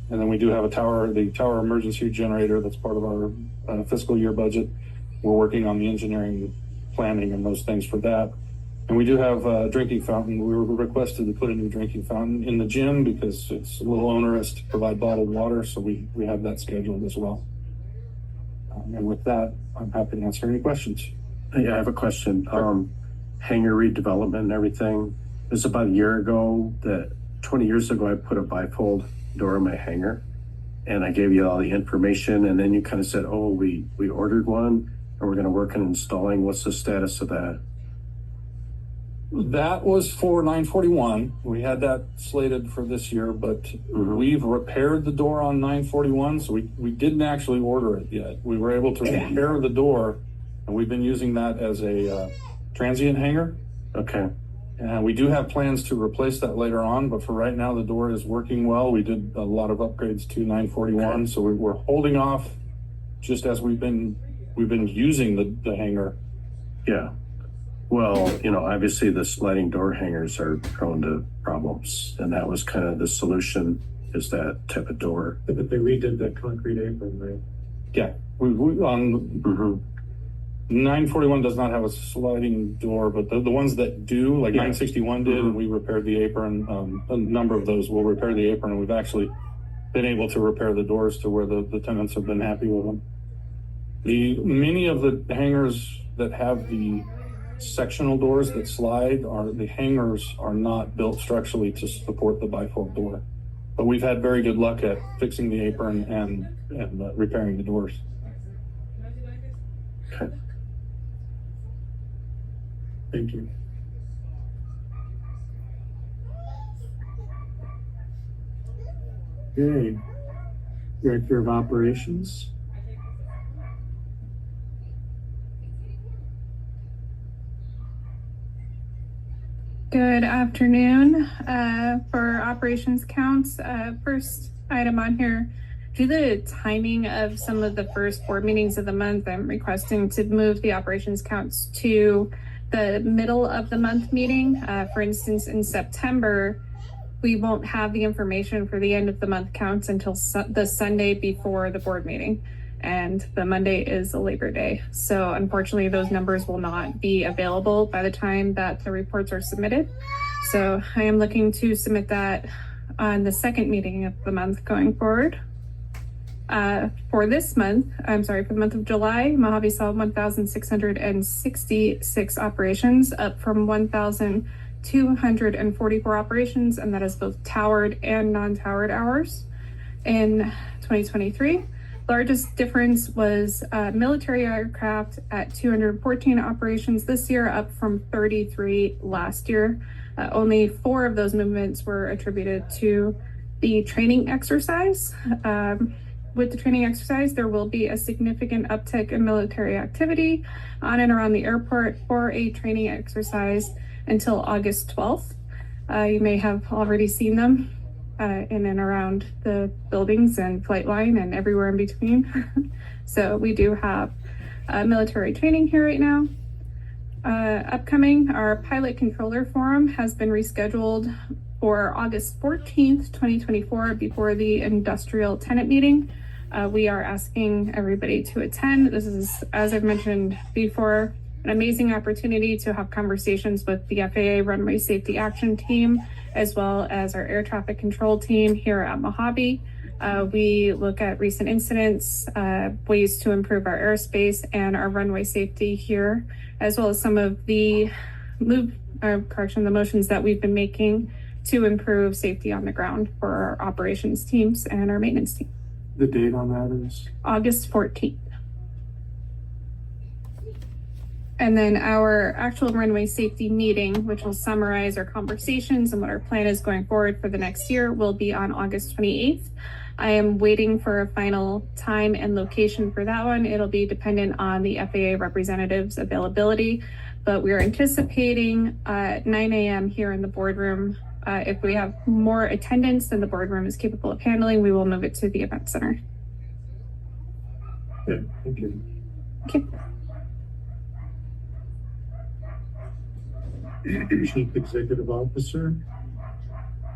S10: And then we do have the tower emergency generator that's part of our fiscal year budget. We're working on the engineering planning and those things for that. And we do have a drinking fountain. We were requested to put a new drinking fountain in the gym because it's a little onerous to provide bottled water. So we have that scheduled as well. And with that, I'm happy to answer any questions.
S4: Yeah, I have a question. Hangar redevelopment and everything. It was about a year ago 20 years ago, I put a bifold door in my hangar, and I gave you all the information, and then you kind of said, oh, we ordered one and we're going to work on installing. What's the status of that?
S10: That was for 941. We had that slated for this year, but we've repaired the door on 941, so we didn't actually order it yet. We were able to repair the door, and we've been using that as a transient hangar.
S4: Okay.
S10: And we do have plans to replace that later on, but for right now, the door is working well. We did a lot of upgrades to 941, so we're holding off just as we've been using the hangar.
S4: Yeah. Well, obviously the sliding door hangers are prone to problems, and that was kind of the solution, is that type of door.
S1: But they redid the concrete apron, right?
S10: Yeah. We on 941 does not have a sliding door, but the ones that do, like 961 did, and we repaired the apron. A number of those will repair the apron, and we've actually been able to repair the doors to where the tenants have been happy with them. Many of the hangars that have the sectional doors that slide the hangars are not built structurally to support the bifold door, but we've had very good luck at fixing the apron and repairing the doors.
S4: Okay.
S1: Thank you. Okay. Director of Operations.
S11: Good afternoon. For operations counts, first item on here, due to the timing of some of the first board meetings of the month, I'm requesting to move the operations counts to the middle of the month meeting. For instance, in September, we won't have the information for the end of the month counts until the Sunday before the board meeting. And the Monday is a Labor Day. So unfortunately, those numbers will not be available by the time that the reports are submitted. So I am looking to submit that on the second meeting of the month going forward. For this month, for the month of July, Mojave saw 1,666 operations, up from 1,244 operations, and that is both towered and non-towered hours. In 2023, largest difference was military aircraft at 214 operations this year, up from 33 last year. Only 4 of those movements were attributed to the training exercise. With the training exercise, there will be a significant uptick in military activity on and around the airport for a training exercise until August 12th. You may have already seen them in and around the buildings and flight line and everywhere in between. So we do have military training here right now. Upcoming, our pilot controller forum has been rescheduled for August 14th, 2024, before the industrial tenant meeting. We are asking everybody to attend. This is, as I've mentioned before, an amazing opportunity to have conversations with the FAA Runway Safety Action Team, as well as our air traffic control team here at Mojave. We look at recent incidents, ways to improve our airspace and our runway safety here, as well as some of the the motions that we've been making to improve safety on the ground for our operations teams and our maintenance team.
S1: The date on that is?
S11: August 14th. And then our actual runway safety meeting, which will summarize our conversations and what our plan is going forward for the next year, will be on August 28th. I am waiting for a final time and location for that one. It'll be dependent on the FAA representatives' availability, but we are anticipating 9 a.m. here in the boardroom. If we have more attendance than the boardroom is capable of handling, we will move it to the event center.
S1: Yeah, thank you.
S11: Okay.
S1: Chief Executive Officer.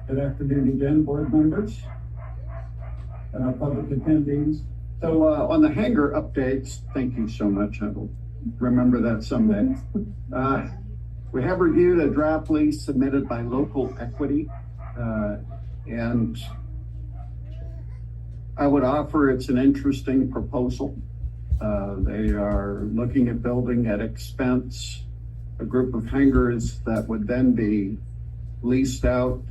S2: Good afternoon again, board members and our public attendees. So on the hangar updates, thank you so much. I will remember that someday. We have reviewed a draft lease submitted by Local Equity, and I would offer it's an interesting proposal. They are looking at building at expense a group of hangars that would then be leased out.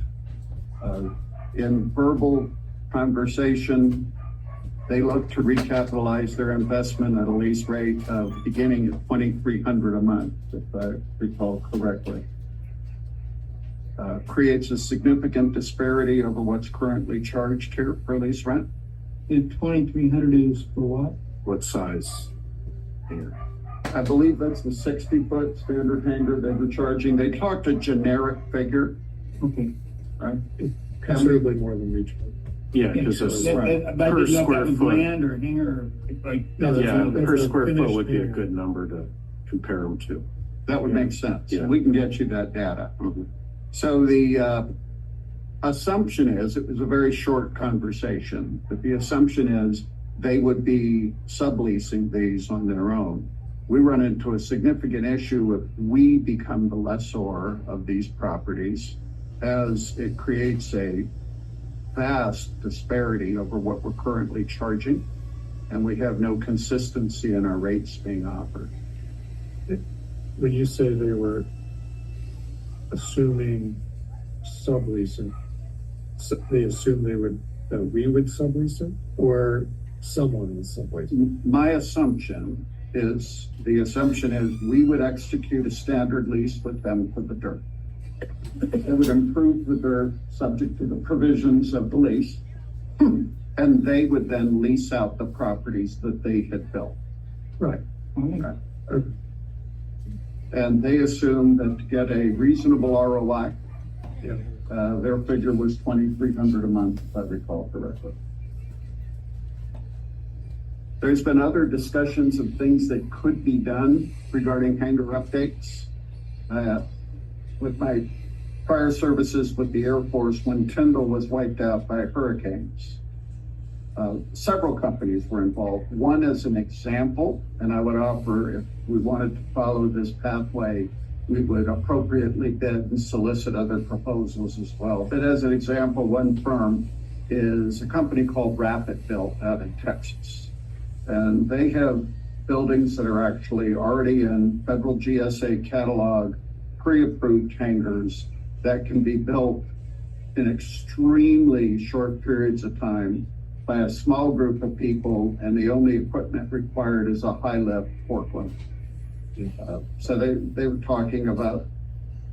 S2: In verbal conversation, they look to recapitalize their investment at a lease rate of beginning at $2,300 a month, if I recall correctly. Creates a significant disparity over what's currently charged here for lease rent.
S5: The 2,300 is for what?
S4: What size hangar?
S2: I believe that's the 60-foot standard hangar they were charging. They talked a generic figure,
S5: Okay.
S2: right?
S1: Considerably more than regional.
S4: Yeah, because it's
S5: But I
S4: per
S5: didn't know if that
S4: square
S5: was
S4: foot.
S5: land or hangar or like.
S1: No, that's
S4: Yeah,
S1: a-
S4: per
S1: it's a
S4: square foot
S1: finished
S4: would be a
S1: hangar.
S4: good number to compare them to.
S2: That would make sense.
S4: Yeah.
S2: We can get you that data.
S4: Mhm.
S2: So the assumption is, it was a very short conversation, but the assumption is they would be subleasing these on their own. We run into a significant issue if we become the lessor of these properties, as it creates a vast disparity over what we're currently charging, and we have no consistency in our rates being offered.
S1: When you say they were assuming subleasing, they assumed that we would sublease it, or someone would sublease it?
S2: My assumption is, we would execute a standard lease with them for the dirt. It would improve the dirt subject to the provisions of the lease. And they would then lease out the properties that they had built.
S1: Right.
S2: And they assumed that to get a reasonable ROI,
S1: Yeah.
S2: their figure was $2,300 a month, if I recall correctly. There's been other discussions of things that could be done regarding hangar updates. With my prior services with the Air Force, when Tyndall was wiped out by hurricanes, several companies were involved. One as an example, and I would offer if we wanted to follow this pathway, we would appropriately bid and solicit other proposals as well. But as an example, one firm is a company called Rapid Built out in Texas. And they have buildings that are actually already in federal GSA catalog, pre-approved hangars that can be built in extremely short periods of time by a small group of people, and the only equipment required is a high-lift forklift. So they were talking about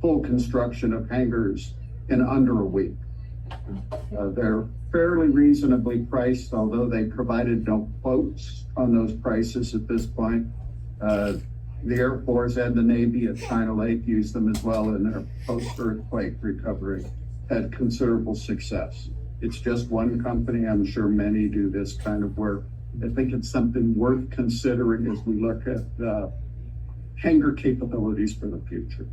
S2: full construction of hangars in under a week. They're fairly reasonably priced, although they provided no quotes on those prices at this point. The Air Force and the Navy at China Lake used them as well in their post-earthquake recovery, had considerable success. It's just one company. I'm sure many do this kind of work. I think it's something worth considering as we look at hangar capabilities for the future.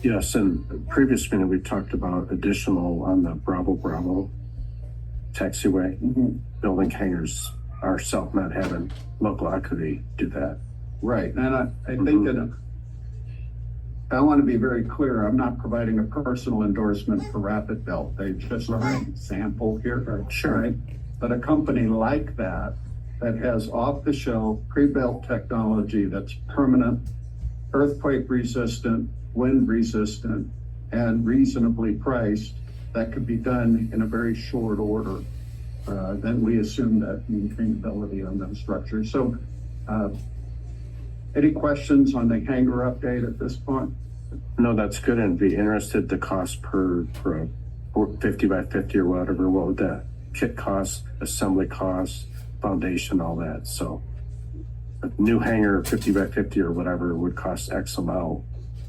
S4: Yes, and previous meeting, we talked about additional on the Bravo taxiway, building hangars ourselves, not having local equity do that.
S2: Right, and I think that I want to be very clear, I'm not providing a personal endorsement for Rapid Built. They just are an example here.
S4: Sure.
S2: Right? But a company like that has off-the-shelf, pre-built technology that's permanent, earthquake resistant, wind resistant, and reasonably priced, that could be done in a very short order. Then we assume that maintainability on those structures. So, any questions on the hangar update at this point?
S4: No, that's good. And be interested the cost per 50 by 50 or whatever. What would that kit cost, assembly cost, foundation, all that. So a new hangar 50 by 50 or whatever would cost X amount.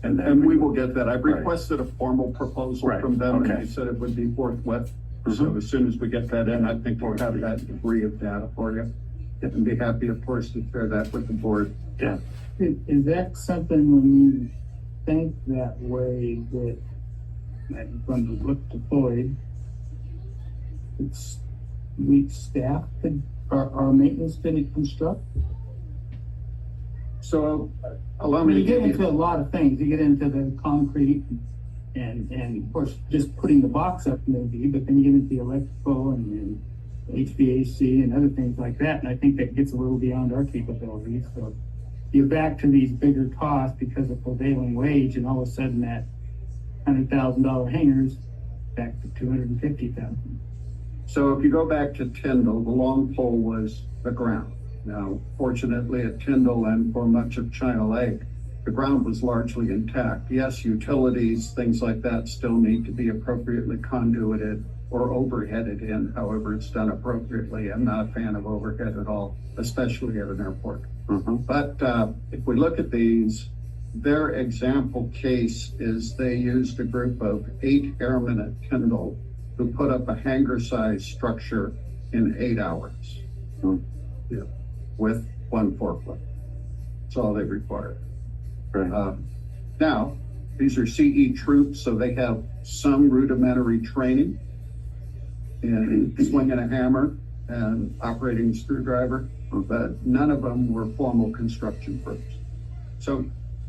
S2: And we will get that. I've requested a formal proposal from them,
S4: Okay.
S2: and they said it would be forthwith. So as soon as we get that in, I think we'll have that degree of data for you. And be happy, of course, to share that with the board.
S4: Yeah.
S5: Is that something when you think that way that from the look deployed, it's weak staff could, our maintenance didn't construct?
S2: So allow me to
S5: You get
S2: give
S5: into
S2: you,
S5: a lot of things. You get into the concrete and of course just putting the box up maybe, but then you get into the electrical and HVAC and other things like that. And I think that gets a little beyond our capabilities. So you're back to these bigger costs because of prevailing wage, and all of a sudden that $100,000 hangars back to $250,000.
S2: so if you go back to Tyndall, the long pole was the ground. Now, fortunately at Tyndall and for much of China Lake, the ground was largely intact. Yes, utilities, things like that still need to be appropriately conduited or overheaded in, however it's done appropriately. I'm not a fan of overhead at all, especially at an airport. But if we look at these, their example case is they used a group of 8 airmen at Tyndall who put up a hangar-sized structure in 8 hours. Yeah, with one forklift. That's all they required.
S4: Right.
S2: Now, these are CE troops, so they have some rudimentary training in swinging a hammer and operating a screwdriver, but none of them were formal construction crews. So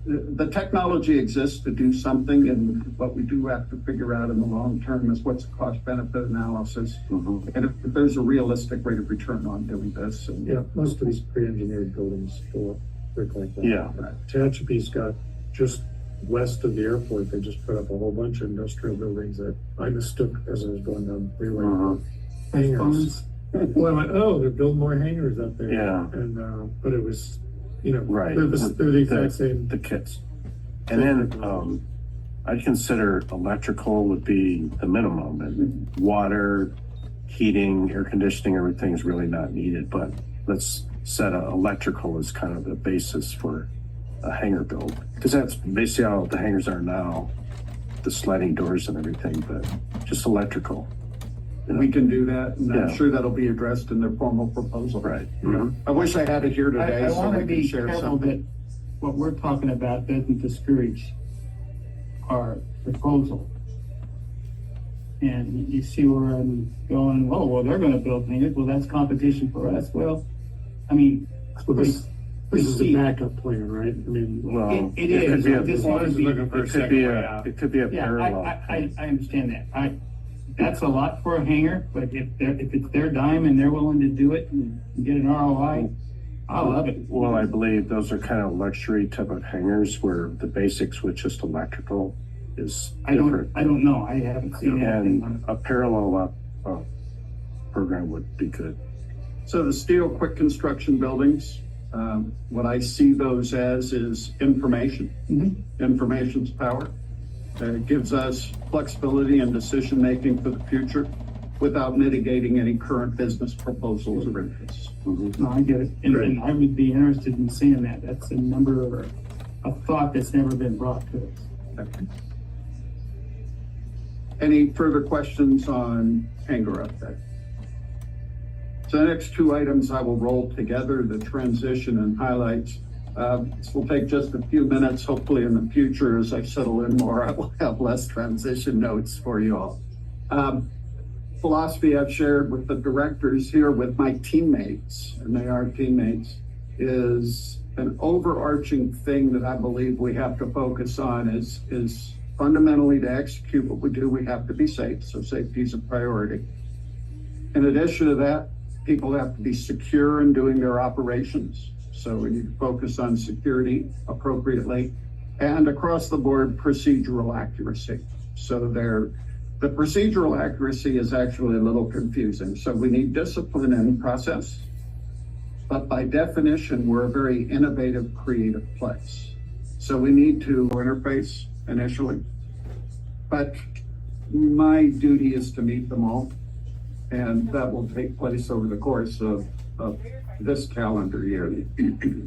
S2: the technology exists to do something, and what we do have to figure out in the long term is what's the cost-benefit analysis, and if there's a realistic rate of return on doing this. And
S1: Yeah, most of these pre-engineered buildings go up quick like that.
S4: Yeah.
S1: Tehachapi's got just west of the airport, they just put up a whole bunch of industrial buildings that I mistook as I was going down the freeway. Hangars. Well, I went, oh, they're building more hangars up there.
S4: Yeah.
S1: And, but it was, you know,
S4: Right.
S1: they're the exact same.
S4: The kits. And then I'd consider electrical would be the minimum, and water, heating, air conditioning, everything's really not needed, but let's set electrical as kind of the basis for a hangar build. Because that's basically how the hangars are now, the sliding doors and everything, but just electrical. You know?
S2: We can do that, and I'm
S4: Yeah.
S2: sure that'll be addressed in their formal proposal.
S4: Right.
S2: You know, I wish I had it here today
S5: I
S2: so
S5: want
S2: we
S5: to
S2: can
S5: be
S2: share
S5: careful
S2: something.
S5: that what we're talking about doesn't discourage our proposal. And you see where I'm going, oh, well, they're gonna build hangars, well, that's competition for us. Well, I mean,
S1: Well, this is a
S5: steep.
S1: backup plan, right? I mean,
S4: Well,
S5: It
S4: could
S5: is.
S4: be a-
S5: I'm just
S4: it
S5: wanted to be-
S4: could be a
S5: Yeah,
S4: parallel.
S5: I understand that. That's a lot for a hangar, but if it's their dime and they're willing to do it and get an ROI, I love it.
S4: Well, I believe those are kind of luxury type of hangars where the basics with just electrical is different.
S5: I don't know. I haven't seen anything on
S4: And a parallel program would be good.
S2: So the steel quick construction buildings, what I see those as is information. Information's power. It gives us flexibility and decision-making for the future without mitigating any current business proposals or interests.
S5: No, I get it. And I would be interested in seeing that. That's a number or a thought that's never been brought to us.
S2: Any further questions on hangar update? So the next two items I will roll together, the transition and highlights. This will take just a few minutes. Hopefully in the future, as I settle in more, I will have less transition notes for you all. Philosophy I've shared with the directors here with my teammates, and they are teammates, is an overarching thing that I believe we have to focus on is fundamentally to execute what we do, we have to be safe. So safety is a priority. In addition to that, people have to be secure in doing their operations. So we need to focus on security appropriately and across the board procedural accuracy. So the procedural accuracy is actually a little confusing. So we need discipline and process, but by definition, we're a very innovative, creative place. So we need to interface initially, but my duty is to meet them all. And that will take place over the course of this calendar year.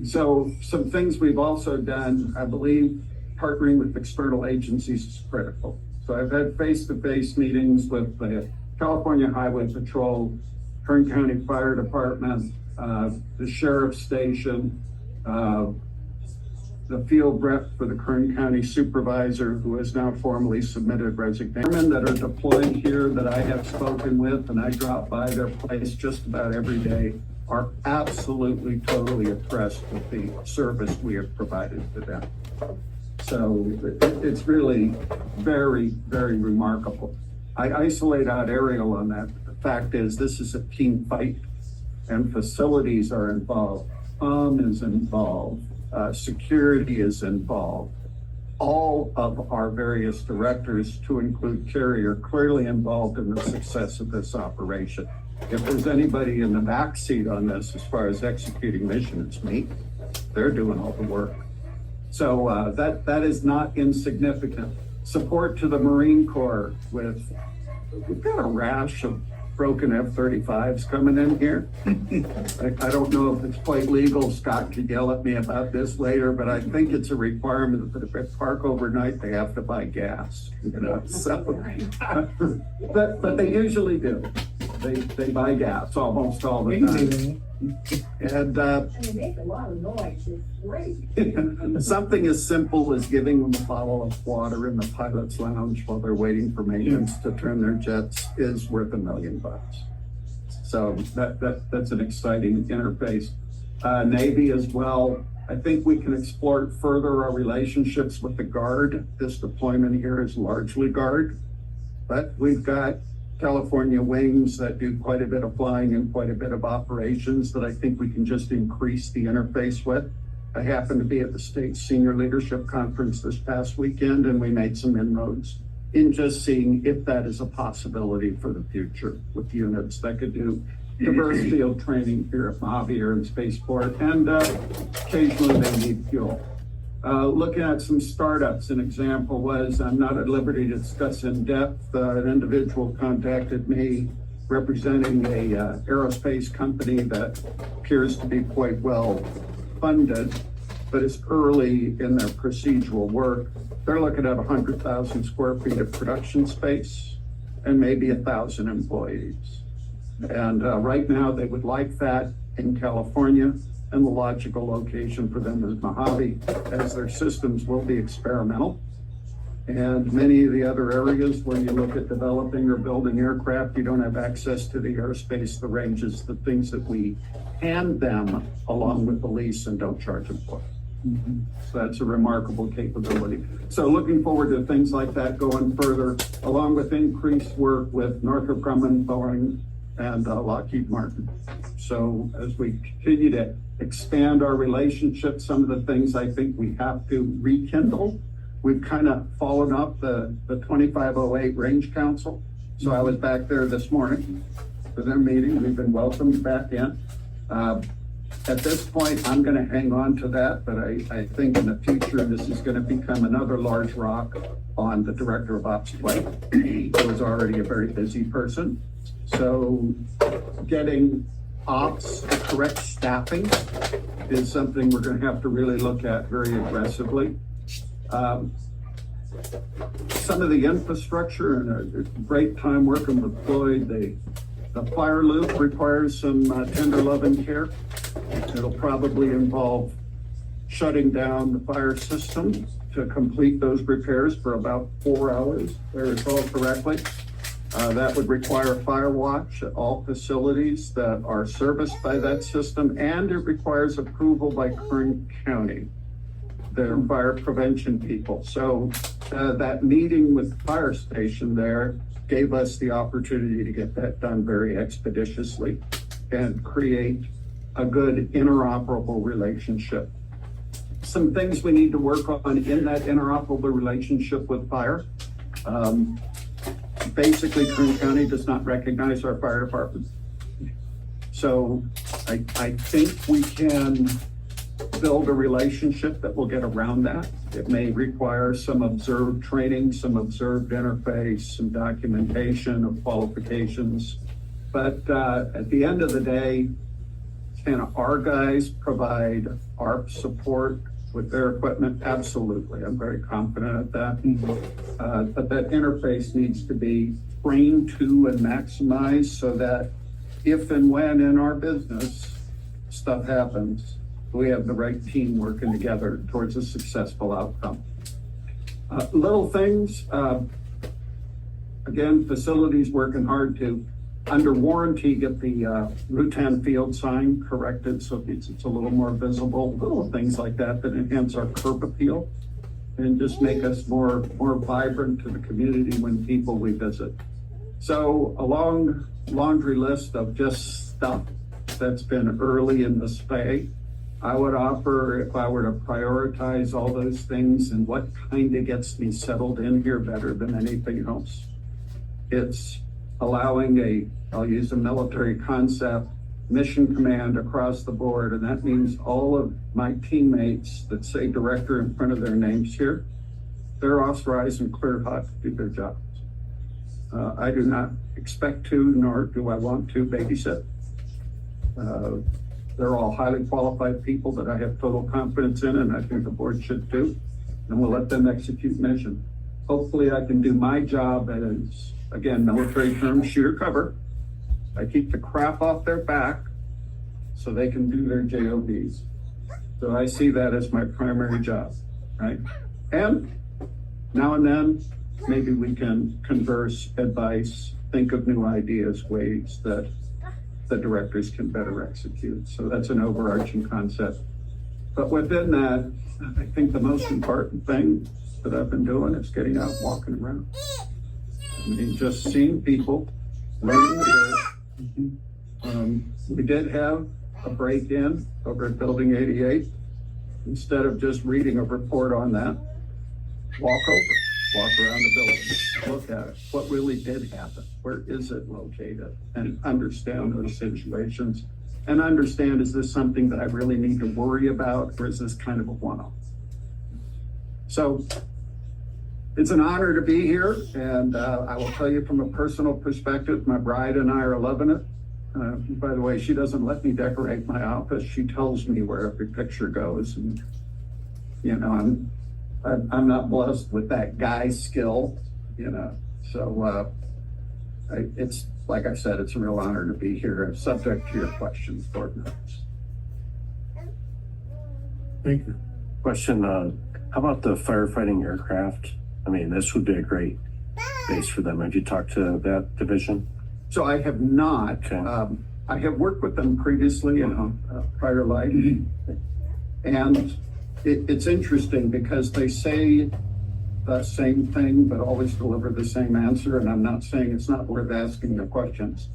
S2: So some things we've also done, I believe partnering with external agencies is critical. So I've had face-to-face meetings with the California Highway Patrol, Kern County Fire Department, the Sheriff's Station, the field rep for the Kern County Supervisor, who has now formally submitted resignation, that are deployed here that I have spoken with, and I drop by their place just about every day, are absolutely, totally impressed with the service we have provided to them. So it's really very, very remarkable. I isolate out Ariel on that. The fact is, this is a team fight, and facilities are involved. Is involved. Security is involved. All of our various directors, to include Carrie, are clearly involved in the success of this operation. If there's anybody in the backseat on this, as far as executing mission, it's me. They're doing all the work. So that is not insignificant. Support to the Marine Corps we've got a rash of broken F-35s coming in here. I don't know if it's quite legal. Scott could yell at me about this later, but I think it's a requirement that if they park overnight, they have to buy gas. You know, so, but they usually do. They buy gas almost all the time. And
S3: they make a lot of noise. It's great.
S2: something as simple as giving them a bottle of water in the pilot's lounge while they're waiting for maintenance to turn their jets is worth $1 million. So that's an exciting interface. Navy as well. I think we can explore further our relationships with the Guard. This deployment here is largely Guard, but we've got California Wings that do quite a bit of flying and quite a bit of operations that I think we can just increase the interface with. I happened to be at the state senior leadership conference this past weekend, and we made some inroads in just seeing if that is a possibility for the future with units that could do diverse field training here at Mojave or in Spaceport, and occasionally they need fuel. Looking at some startups, an example was, I'm not at liberty to discuss in depth, an individual contacted me representing a aerospace company that appears to be quite well funded, but is early in their procedural work. They're looking at 100,000 square feet of production space and maybe 1,000 employees. And right now they would like that in California, and the logical location for them is Mojave, as their systems will be experimental. And many of the other areas where you look at developing or building aircraft, you don't have access to the airspace, the ranges, the things that we hand them along with the lease and don't charge them for. So that's a remarkable capability. So looking forward to things like that going further, along with increased work with Northrop Grumman, Boeing, and Lockheed Martin. So as we continue to expand our relationship, some of the things I think we have to rekindle. We've kind of fallen off the 2508 Range Council. So I was back there this morning for their meeting. We've been welcomed back in. At this point, I'm going to hang on to that, but I think in the future, this is going to become another large rock on the Director of Ops plate, who is already a very busy person. So getting ops the correct staffing is something we're going to have to really look at very aggressively. Some of the infrastructure, and a great time working with Floyd, the fire loop requires some tender love and care. It'll probably involve shutting down the fire system to complete those repairs for about 4 hours, if I recall correctly. That would require fire watch at all facilities that are serviced by that system, and it requires approval by Kern County, their fire prevention people. So that meeting with the fire station there gave us the opportunity to get that done very expeditiously and create a good interoperable relationship. Some things we need to work on in that interoperable relationship with fire. Basically, Kern County does not recognize our fire department. So I think we can build a relationship that will get around that. It may require some observed training, some observed interface, some documentation of qualifications. But at the end of the day, can our guys provide ARP support with their equipment? Absolutely. I'm very confident at that. But that interface needs to be trained to and maximized so that if and when in our business stuff happens, we have the right team working together towards a successful outcome. Little things, again, facilities working hard to, under warranty, get the Rutan field sign corrected so it's a little more visible. Little things like that that enhance our curb appeal and just make us more vibrant to the community when people we visit. So a long laundry list of just stuff that's been early in the spay. I would offer, if I were to prioritize all those things and what kind of gets me settled in here better than anything else, it's allowing I'll use a military concept, mission command across the board. And that means all of my teammates that say director in front of their names here, they're authorized and cleared hot to do their jobs. I do not expect to, nor do I want to babysit. They're all highly qualified people that I have total confidence in, and I think the board should too. And we'll let them execute mission. Hopefully I can do my job as, again, military term, shoot or cover. I keep the crap off their back so they can do their JOBs. So I see that as my primary job, right? And now and then, maybe we can converse, advice, think of new ideas, ways that the directors can better execute. So that's an overarching concept. But within that, I think the most important thing that I've been doing is getting out and walking around. I mean, just seeing people, learning the dirt. We did have a break-in over at Building 88. Instead of just reading a report on that, walk around the building, look at it. What really did happen? Where is it located? And understand those situations. And understand, is this something that I really need to worry about, or is this kind of a one-off? So It's an honor to be here, and I will tell you from a personal perspective, my bride and I are loving it. By the way, she doesn't let me decorate my office. She tells me where every picture goes, and you know, I'm not blessed with that guy skill, you know. So it's like I said, it's a real honor to be here. Subject to your questions, board members.
S1: Thank you.
S4: Question, how about the firefighting aircraft? I mean, this would be a great base for them. Have you talked to that division?
S2: So I have not.
S4: Okay.
S2: I have worked with them previously in a prior life, and it's interesting because they say the same thing but always deliver the same answer. And I'm not saying it's not worth asking the questions.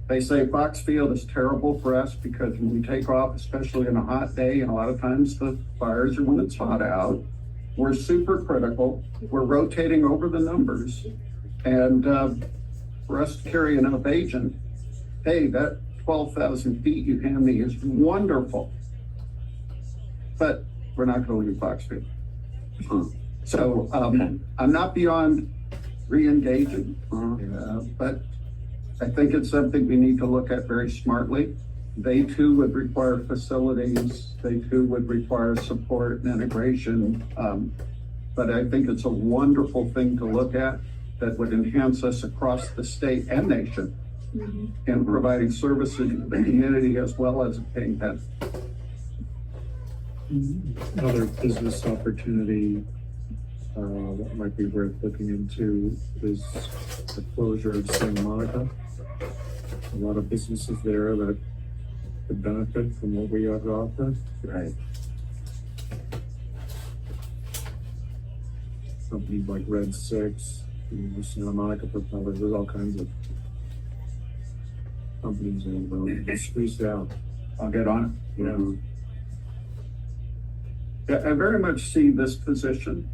S2: They say Fox Field is terrible for us because when we take off, especially on a hot day, and a lot of times the fires are when it's hot out, we're super critical. We're rotating over the numbers, and for us to carry enough agent, hey, that 12,000 feet you hand me is wonderful, but we're not going to leave Fox Field. So I'm not beyond re-engaging, but I think it's something we need to look at very smartly. They too would require facilities. They too would require support and integration. But I think it's a wonderful thing to look at that would enhance us across the state and nation in providing services to the community as well as paying benefits.
S1: Another business opportunity that might be worth looking into is the closure of Santa Monica. A lot of businesses there that could benefit from what we have to offer.
S4: Right.
S1: Companies like Red Six, Santa Monica propellers, there's all kinds of companies that will squeeze out.
S2: I'll get on it.
S1: Yeah.
S2: I very much see this position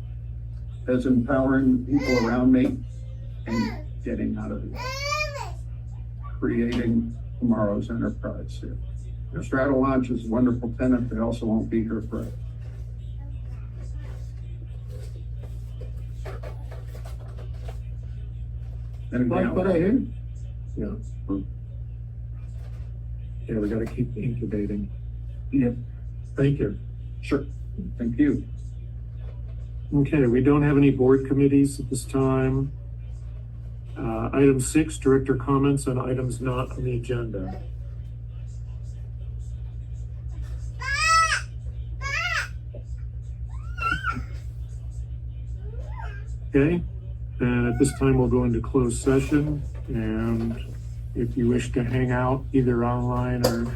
S2: as empowering people around me and getting out of it, creating tomorrow's enterprise here. Straddle Launch is a wonderful tenant. They also won't be here forever.
S1: Like what I hear. Yeah. Yeah, we gotta keep incubating.
S2: Yeah.
S1: Thank you.
S2: Sure. Thank you.
S1: Okay, we don't have any board committees at this time. Item 6, director comments on items not on the agenda. Okay, and at this time we'll go into closed session, and if you wish to hang out either online or